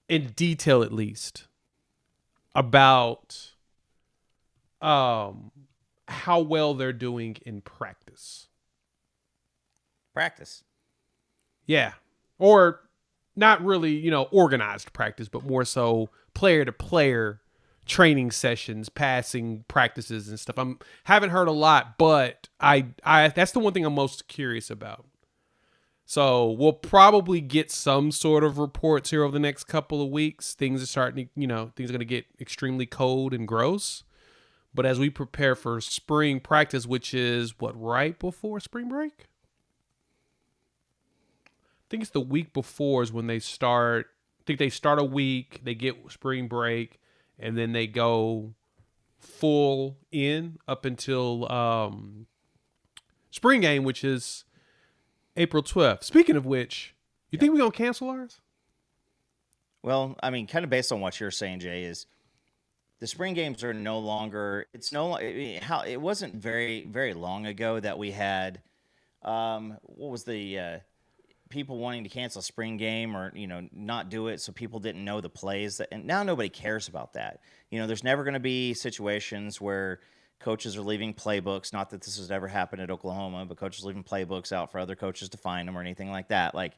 in detail, at least, about how well they're doing in practice. Practice. Yeah. Or not really, organized practice, but more so player to player training sessions, passing practices and stuff. Haven't heard a lot, but I that's the one thing I'm most curious about. So we'll probably get some sort of reports here over the next couple of weeks. Things are starting to, things are going to get extremely cold and gross. But as we prepare for spring practice, which is right before spring break? I think it's the week before is when they start. I think they start a week, they get spring break, and then they go full in up until spring game, which is April 12th. Speaking of which, you think we're going to cancel ours? Well, I mean, kind of based on what you're saying, Jay, is the spring games are no longer. It's no longer. It wasn't very very long ago that we had. What was the people wanting to cancel a spring game or not do it so people didn't know the plays and now nobody cares about that. There's never going to be situations where coaches are leaving playbooks. Not that this has ever happened at Oklahoma, but coaches leaving playbooks out for other coaches to find them or anything like that. Like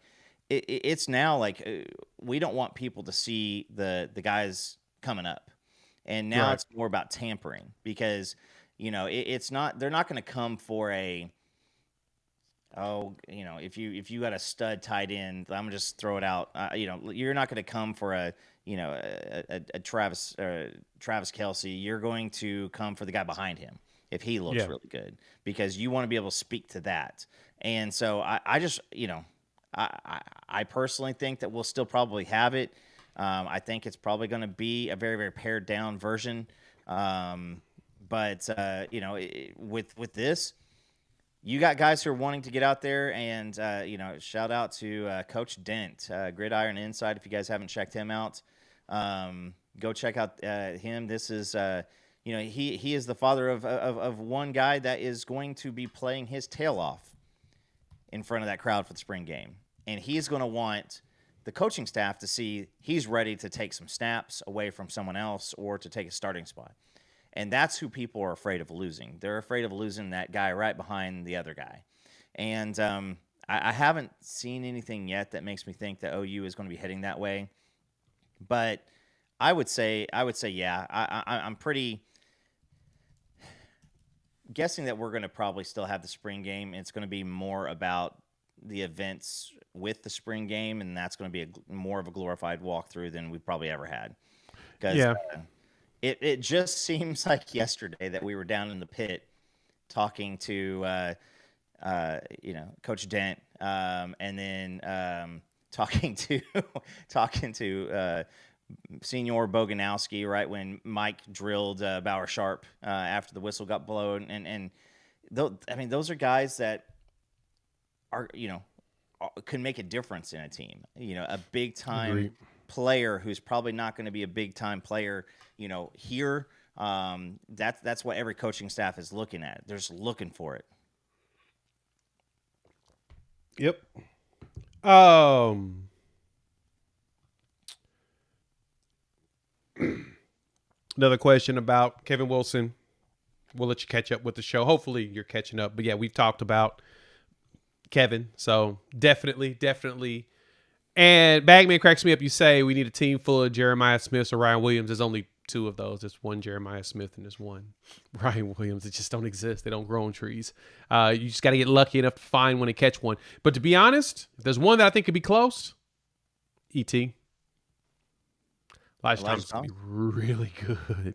it's now like we don't want people to see the guys coming up. And now it's more about tampering because, it's not, they're not going to come for if you got a stud tight end, I'm gonna just throw it out. You're not going to come for a Travis Kelce. You're going to come for the guy behind him if he looks really good because you want to be able to speak to that. And so I just, I personally think that we'll still probably have it. I think it's probably going to be a very, very pared down version. With this, you got guys who are wanting to get out there and, shout out to Coach Dent, Gridiron Inside. If you guys haven't checked him out, go check out him. This is, he is the father of one guy that is going to be playing his tail off in front of that crowd for the spring game. And he's going to want the coaching staff to see he's ready to take some snaps away from someone else or to take a starting spot. And that's who people are afraid of losing. They're afraid of losing that guy right behind the other guy. And I haven't seen anything yet that makes me think that OU is going to be heading that way. But I would say, yeah, I'm pretty guessing that we're going to probably still have the spring game. It's going to be more about the events with the spring game, and that's going to be more of a glorified walkthrough than we've probably ever had. Because it just seems like yesterday that we were down in the pit talking to Coach Dent, and then talking to Senior Boganowski right when Mike drilled Bauer Sharp after the whistle got blown, and those are guys that are can make a difference in a team. A big time player who's probably not going to be a big time player. Here, that's what every coaching staff is looking at. They're just looking for it. Yep. Another question about Kevin Wilson. We'll let you catch up with the show. Hopefully you're catching up. But yeah, we've talked about Kevin. So definitely. And Bagman cracks me up. You say we need a team full of Jeremiah Smiths or Ryan Williams. There's only two of those. There's one Jeremiah Smith and there's one Ryan Williams. They just don't exist. They don't grow on trees. You just got to get lucky enough to find one and catch one. But to be honest, if there's one that I think could be close, E.T. Elijah Thomas is going to be really good.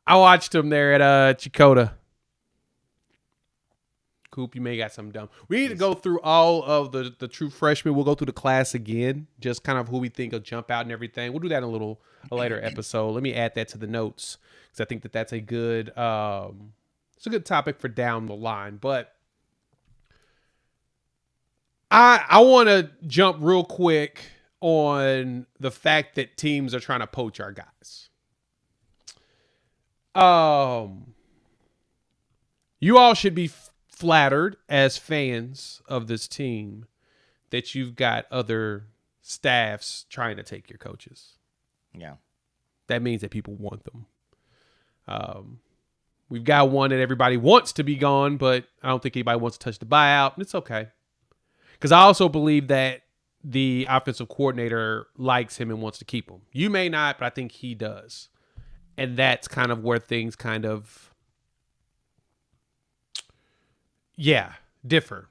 I watched him there at Chakota. Coop, you may got something dumb. We need to go through all of the true freshmen. We'll go through the class again, just kind of who we think will jump out and everything. We'll do that in a later episode. Let me add that to the notes because I think that's a good it's a good topic for down the line. But I want to jump real quick on the fact that teams are trying to poach our guys. You all should be flattered as fans of this team that you've got other staffs trying to take your coaches. Yeah. That means that people want them. We've got one that everybody wants to be gone, but I don't think anybody wants to touch the buyout, and it's okay. Because I also believe that the offensive coordinator likes him and wants to keep him. You may not, but I think he does. And that's kind of where things kind of differ.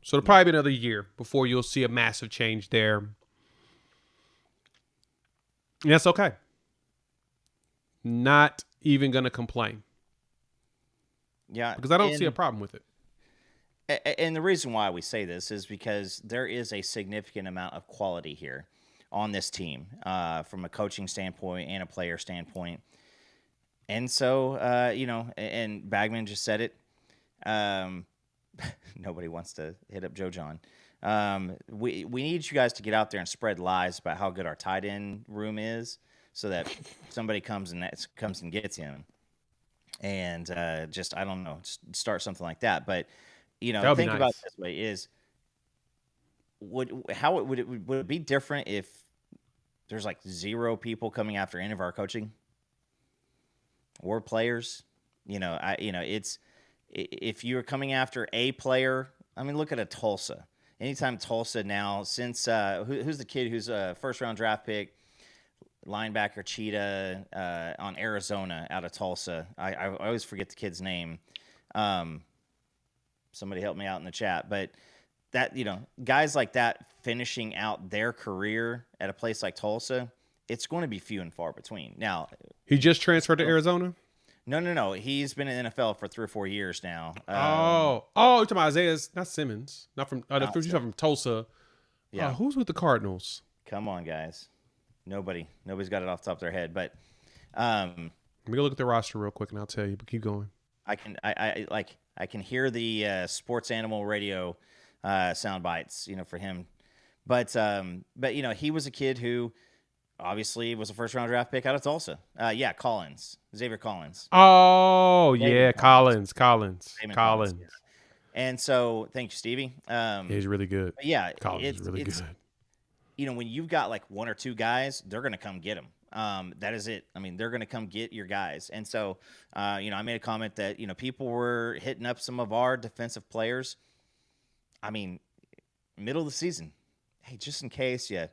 So it'll probably be another year before you'll see a massive change there. And that's okay. not even going to complain. Yeah. Because I don't see a problem with it. And the reason why we say this is because there is a significant amount of quality here on this team from a coaching standpoint and a player standpoint. And so, and Bagman just said it. Nobody wants to hit up Joe John. We need you guys to get out there and spread lies about how good our tight end room is so that somebody comes and gets him. And I don't know, start something like that. But, think about it this way is would it be different if there's like 0 people coming after any of our coaching or players? It's if you're coming after a player, I mean, look at a Tulsa. Anytime Tulsa now, since who's the kid who's a first-round draft pick, linebacker Cheetah on Arizona out of Tulsa. I always forget the kid's name. Somebody help me out in the chat. But that, guys like that finishing out their career at a place like Tulsa, it's going to be few and far between. Now, he just transferred to Arizona? No. He's been in the NFL for 3 or 4 years now. You're talking about Isaiah's, not Simmons, not from. You're talking from Tulsa. Yeah, who's with the Cardinals? Come on, guys. Nobody's got it off the top of their head. But let me go look at the roster real quick, and I'll tell you. But keep going. I can hear the sports animal radio sound bites, for him. But he was a kid who obviously was a first-round draft pick out of Tulsa. Xavier Collins. Oh, Xavier Collins. Yeah. And so, thank you, Stevie. He's really good. Yeah, Collins is really good. When you've got like 1 or 2 guys, they're going to come get them. That is it. I mean, they're going to come get your guys. And so, I made a comment that, people were hitting up some of our defensive players. I mean, middle of the season, hey, just in case you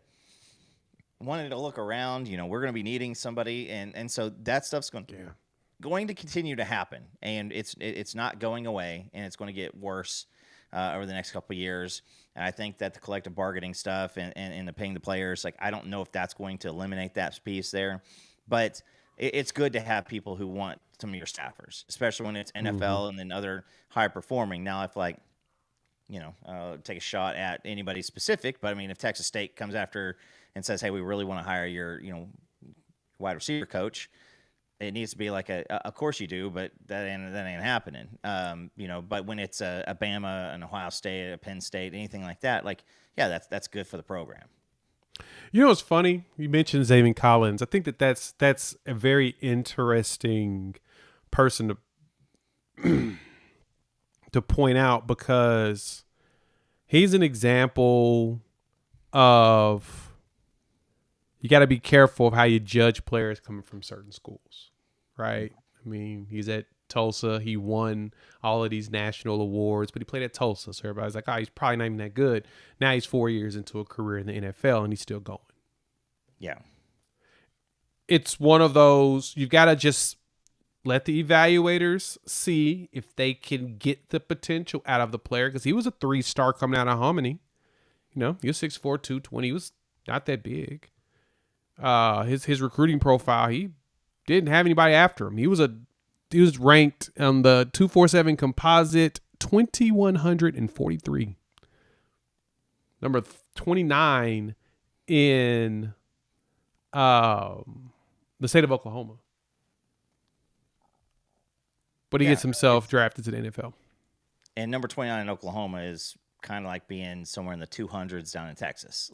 wanted to look around, we're going to be needing somebody. And so that stuff's going to continue to happen. And it's not going away, and it's going to get worse over the next couple of years. And I think that the collective bargaining stuff and the paying the players, I don't know if that's going to eliminate that piece there. But it's good to have people who want some of your staffers, especially when it's NFL and then other high performing. Now, if take a shot at anybody specific, but I mean, if Texas State comes after and says, hey, we really want to hire your, wide receiver coach, it needs to be like of course you do, but that ain't happening. But when it's a Bama, an Ohio State, a Penn State, anything like that, that's good for the program. What's funny? You mentioned Xavier Collins. I think that's a very interesting person to point out, because he's an example of you got to be careful of how you judge players coming from certain schools, right? I mean, he's at Tulsa. He won all of these national awards, but he played at Tulsa. So everybody's like, he's probably not even that good. Now he's 4 years into a career in the NFL, and he's still going. Yeah. It's one of those, you've got to just let the evaluators see if they can get the potential out of the player, because he was a 3-star coming out of Hominy. He was 6'4", 220. He was not that big. His recruiting profile, he didn't have anybody after him. He was ranked on the 247 composite 2143, number 29 in the state of Oklahoma. But he gets himself drafted to the NFL. And number 29 in Oklahoma is kind of like being somewhere in the 200s down in Texas.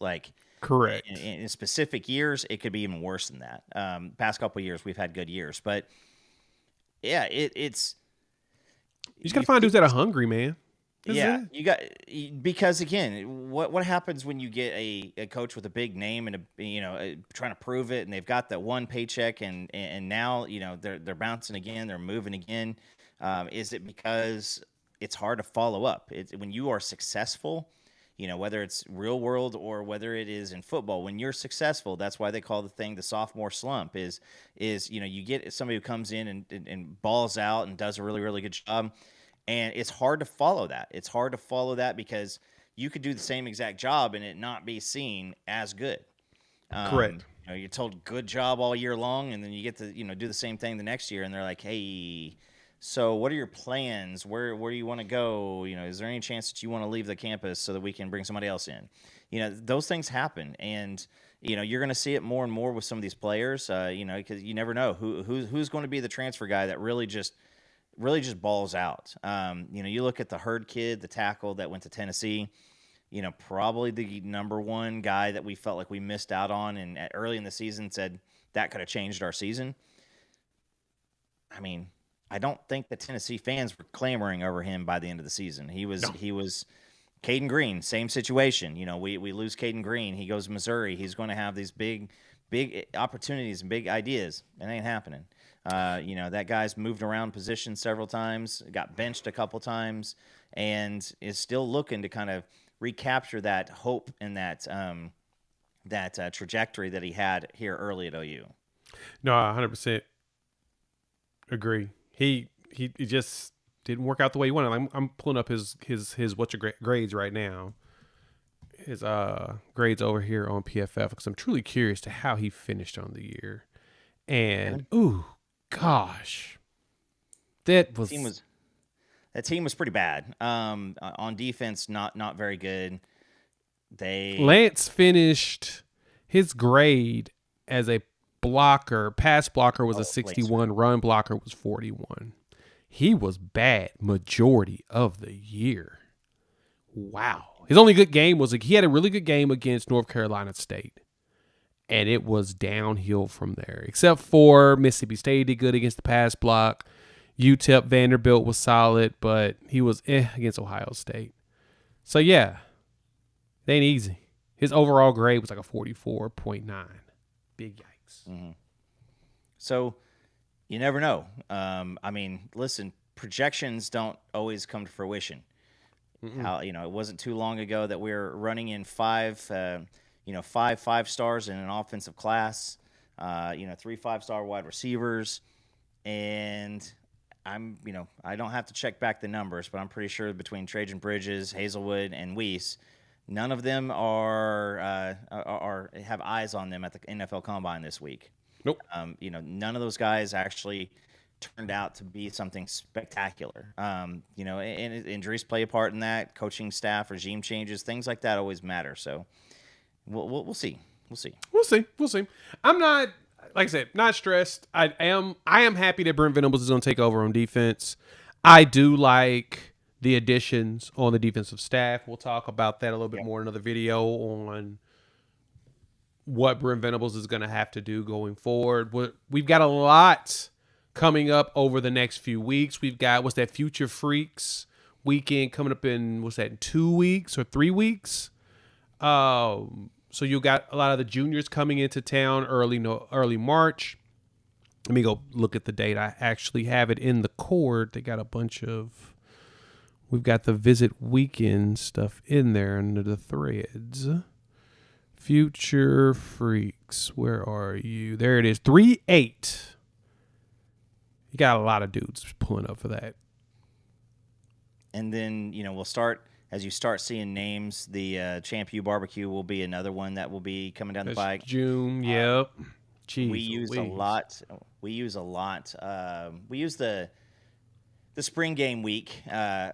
Correct. In specific years, it could be even worse than that. Past couple of years, we've had good years. But, yeah, it's... You just got to find dudes that are hungry, man. Because, again, what happens when you get a coach with a big name and, trying to prove it, and they've got that one paycheck, and now, they're bouncing again, they're moving again. Is it because it's hard to follow up? When you are successful, whether it's real world or whether it is in football, when you're successful, that's why they call the thing the sophomore slump is you get somebody who comes in and balls out and does a really, really good job. And it's hard to follow that. It's hard to follow that because you could do the same exact job and it not be seen as good. Correct. you're told good job all year long, and then you get to do the same thing the next year, and they're like, hey, so what are your plans? Where do you want to go? Is there any chance that you want to leave the campus so that we can bring somebody else in? Those things happen, and you're going to see it more and more with some of these players. Because you never know who's going to be the transfer guy that really just balls out. You look at the Hurd kid, the tackle that went to Tennessee. Probably the number one guy that we felt like we missed out on, and early in the season said that could have changed our season. I mean, I don't think the Tennessee fans were clamoring over him by the end of the season. He was Caden Green, same situation. We lose Caden Green. He goes to Missouri. He's going to have these big opportunities and big ideas. It ain't happening. That guy's moved around positions several times, got benched a couple times, and is still looking to kind of recapture that hope and that trajectory that he had here early at OU. No, I 100% agree. He just didn't work out the way he wanted. I'm pulling up his what's your grades right now. His grades over here on PFF, because I'm truly curious to how he finished on the year. And ooh, gosh, that team was pretty bad. On defense, not very good. Lance finished his grade as a blocker. Pass blocker was a 61. Run blocker was 41. He was bad majority of the year. Wow. His only good game was he had a really good game against North Carolina State. And it was downhill from there. Except for Mississippi State did good against the pass block. UTEP Vanderbilt was solid, but he was against Ohio State. So, yeah, it ain't easy. His overall grade was like a 44.9. Big yikes. Mm-hmm. So, you never know. Listen, projections don't always come to fruition. It wasn't too long ago that we were running in five stars in an offensive class, 3 5-star wide receivers, and I don't have to check back the numbers, but I'm pretty sure between Trajan Bridges, Hazelwood, and Weiss, none of them are have eyes on them at the NFL Combine this week. Nope. None of those guys actually turned out to be something spectacular. And injuries play a part in that. Coaching staff, regime changes, things like that always matter. So we'll see. We'll see. I'm not, like I said, not stressed. I am happy that Brent Venables is going to take over on defense. I do like the additions on the defensive staff. We'll talk about that a little bit more in another video on what Brent Venables is going to have to do going forward. We've got a lot coming up over the next few weeks. We've got, Future Freaks weekend coming up in, 2 weeks or 3 weeks? So you got a lot of the juniors coming into town early March. Let me go look at the date. I actually have it in the cord. They got we've got the visit weekend stuff in there under the threads. Future Freaks, where are you? There it is, 3/8. You got a lot of dudes pulling up for that. And then, we'll start, as you start seeing names, the Champ U Barbecue will be another one that will be coming down the pike. June, yep. Jeez, we use a lot. We use the spring game week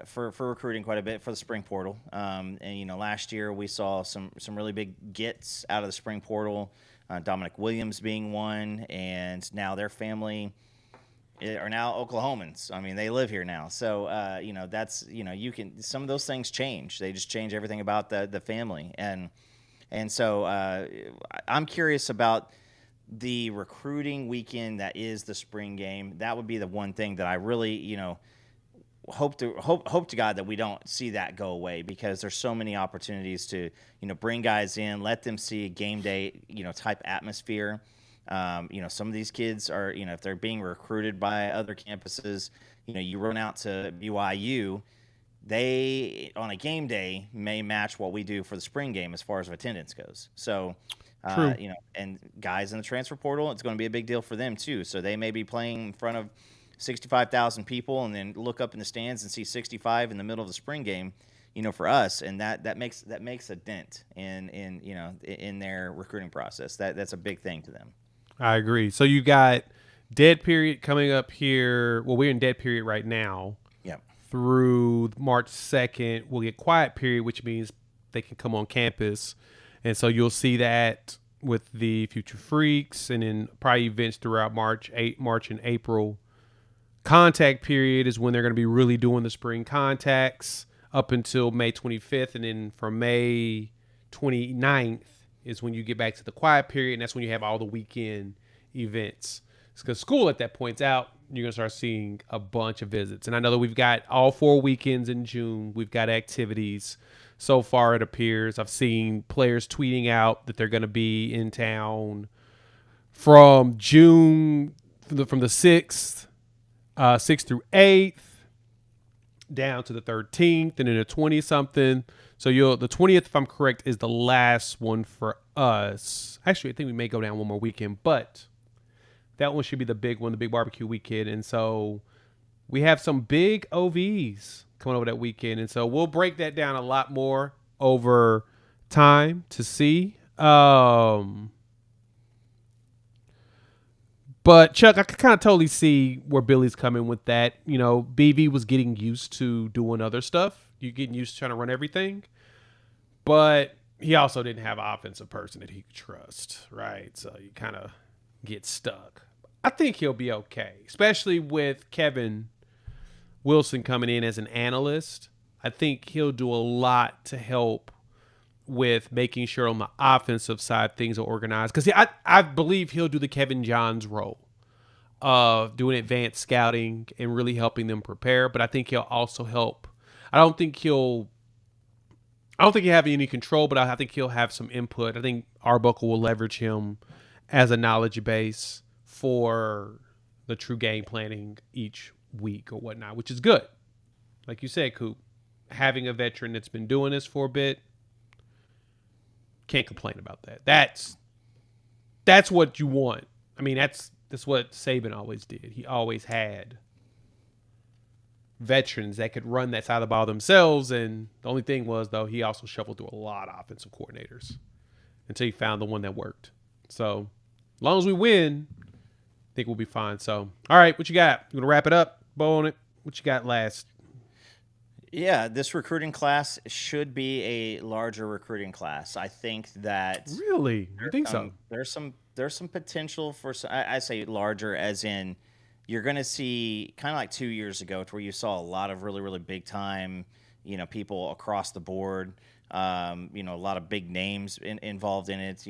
for recruiting quite a bit for the spring portal. And last year we saw some really big gets out of the spring portal. Dominic Williams being one, and now their family are now Oklahomans. I mean, they live here now. So, that's, you can, some of those things change. They just change everything about the family. And so I'm curious about the recruiting weekend that is the spring game. That would be the one thing that I really, hope to God that we don't see that go away, because there's so many opportunities to, bring guys in, let them see a game day, type atmosphere. Some of these kids are, if they're being recruited by other campuses, you run out to BYU, they, on a game day, may match what we do for the spring game as far as attendance goes. So, and guys in the transfer portal, it's going to be a big deal for them too. So they may be playing in front of 65,000 people and then look up in the stands and see 65 in the middle of the spring game. for us, and that makes a dent in their recruiting process. That's a big thing to them. I agree. So you got dead period coming up here. Well, we're in dead period right now. Yep. Through March 2nd, we'll get quiet period, which means they can come on campus. And so you'll see that with the Future Freaks, and then probably events throughout March and April. Contact period is when they're going to be really doing the spring contacts up until May 25th. And then from May 29th is when you get back to the quiet period. And that's when you have all the weekend events. It's because school at that point's out. You're going to start seeing a bunch of visits. And I know that we've got all 4 weekends in June. We've got activities. So far, it appears I've seen players tweeting out that they're going to be in town from June, from the 6th through 8th, down to the 13th, and then the 20-something. So the 20th, if I'm correct, is the last one for us. Actually, I think we may go down one more weekend, but that one should be the big one, the big barbecue weekend. And so we have some big OVs coming over that weekend. And so we'll break that down a lot more over time to see. But Chuck, I could kind of totally see where Billy's coming with that. BV was getting used to doing other stuff. You're getting used to trying to run everything. But he also didn't have an offensive person that he could trust, right? So you kind of get stuck. I think he'll be okay, especially with Kevin Wilson coming in as an analyst. I think he'll do a lot to help with making sure on the offensive side things are organized. Because I believe he'll do the Kevin Johns role of doing advanced scouting and really helping them prepare. But I think he'll also help. I don't think he'll have any control, but I think he'll have some input. I think Arbuckle will leverage him as a knowledge base for the true game planning each week or whatnot, which is good. Like you said, Coop, having a veteran that's been doing this for a bit, can't complain about that. That's what you want. I mean, that's what Saban always did. He always had veterans that could run that side of the ball themselves. And the only thing was, though, he also shuffled through a lot of offensive coordinators until he found the one that worked. So as long as we win, I think we'll be fine. So, all right, what you got? You want to wrap it up? Bow on it. What you got last? Yeah, this recruiting class should be a larger recruiting class. I think that Really? You think so? There's some potential for I say larger as in you're going to see kind of like 2 years ago to where you saw a lot of really, really big time, people across the board, a lot of big names involved in it.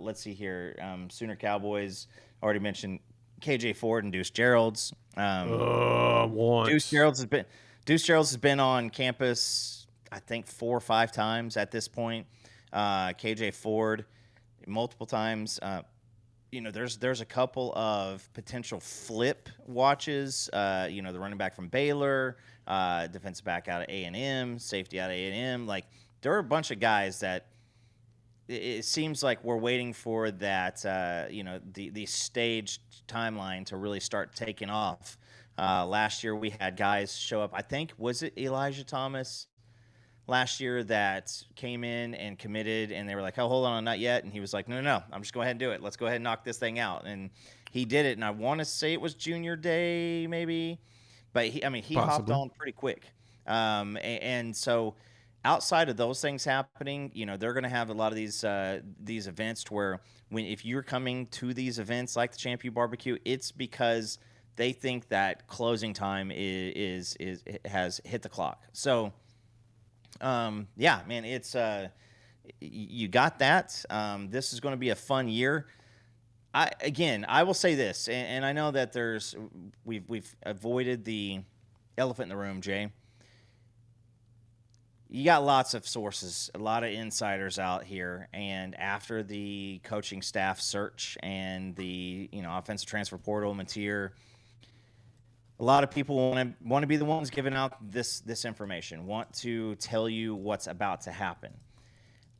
Let's see here. Sooner Cowboys already mentioned KJ Ford and Deuce Gerald's. Deuce Gerald's has been on campus, I think 4 or 5 times at this point. KJ Ford multiple times. There's a couple of potential flip watches. The running back from Baylor, defensive back out of A&M, safety out of A&M. Like there are a bunch of guys that it seems like we're waiting for that. The staged timeline to really start taking off. Last year we had guys show up. I think was it Elijah Thomas last year that came in and committed, and they were like, "Oh, hold on, not yet." And he was like, "No, I'm just going ahead and do it. Let's go ahead and knock this thing out." And he did it. And I want to say it was junior day, maybe, but he hopped on pretty quick. And so outside of those things happening, they're going to have a lot of these events to where if you're coming to these events like the Champion Barbecue, it's because they think that closing time has hit the clock. So, yeah, man, it's you got that. This is going to be a fun year. I will say this, and I know that we've avoided the elephant in the room, Jay. You got lots of sources, a lot of insiders out here, and after the coaching staff search and the offensive transfer portal, Mateer, a lot of people want to be the ones giving out this information, want to tell you what's about to happen.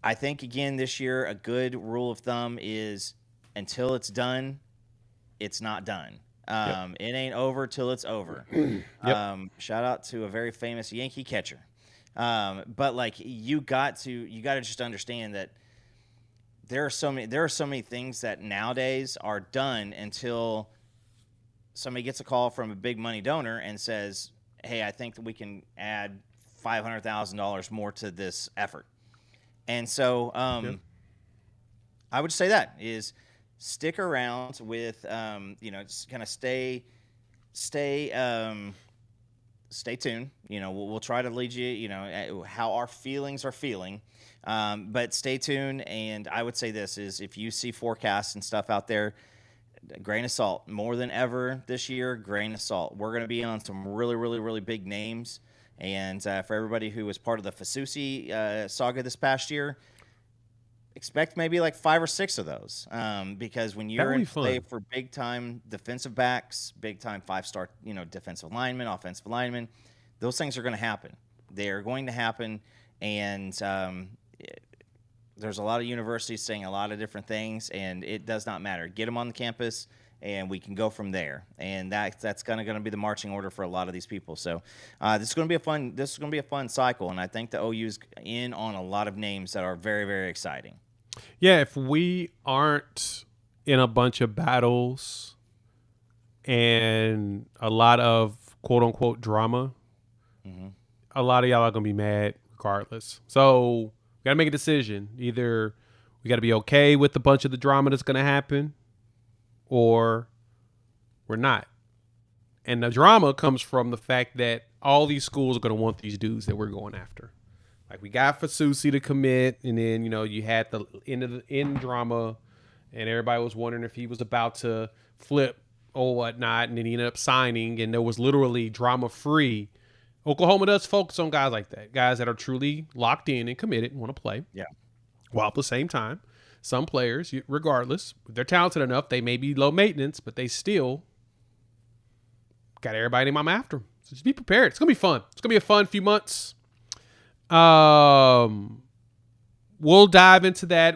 I think, again, this year, a good rule of thumb is until it's done, it's not done. Yep. It ain't over till it's over. Yep. Shout out to a very famous Yankee catcher. But like you got to just understand that there are so many things that nowadays are done until somebody gets a call from a big money donor and says, "Hey, I think that we can add $500,000 more to this effort." And so, I would say that is stick around with, just kind of stay tuned. We'll try to lead you, how our feelings are feeling. But stay tuned. And I would say this is if you see forecasts and stuff out there, grain of salt, more than ever this year, grain of salt. We're going to be on some really, really, really big names. And for everybody who was part of the Fasusi saga this past year, expect maybe like 5 or 6 of those. Because when you're in play for big time defensive backs, big time 5-star, defensive linemen, offensive linemen, those things are going to happen. They are going to happen. And there's a lot of universities saying a lot of different things, and it does not matter. Get them on the campus, and we can go from there. And that's going to be the marching order for a lot of these people. So this is going to be a fun cycle, and I think the OU's in on a lot of names that are very, very exciting. Yeah, if we aren't in a bunch of battles and a lot of quote unquote drama, a lot of y'all are going to be mad regardless. So we got to make a decision. Either we got to be okay with a bunch of the drama that's going to happen, or we're not. And the drama comes from the fact that all these schools are going to want these dudes that we're going after. Like we got Fasusi to commit, and then you had the end drama, and everybody was wondering if he was about to flip or whatnot, and then he ended up signing, and there was literally drama free. Oklahoma does focus on guys like that, guys that are truly locked in and committed and want to play. Yeah. While at the same time, some players, regardless, they're talented enough, they may be low maintenance, but they still got everybody in my after them. So just be prepared. It's gonna be fun. It's gonna be a fun few months. We'll dive into that.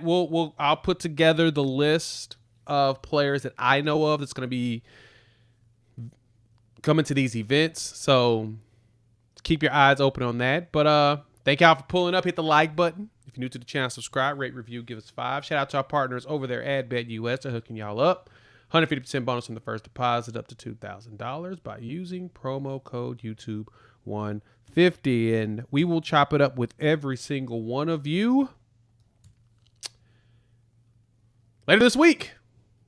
I'll put together the list of players that I know of that's gonna be coming to these events. So keep your eyes open on that. But thank y'all for pulling up. Hit the like button. If you're new to the channel, subscribe, rate, review, give us 5. Shout out to our partners over there at BetUS. They're hooking y'all up. 150% bonus on the first deposit up to $2,000 by using promo code YouTube150. And we will chop it up with every single one of you later this week.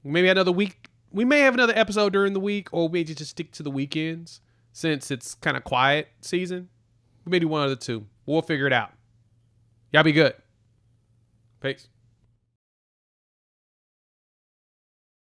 Maybe another week. We may have another episode during the week, or we may just stick to the weekends since it's kind of quiet season. We may do one of the two. We'll figure it out. Y'all be good. Peace.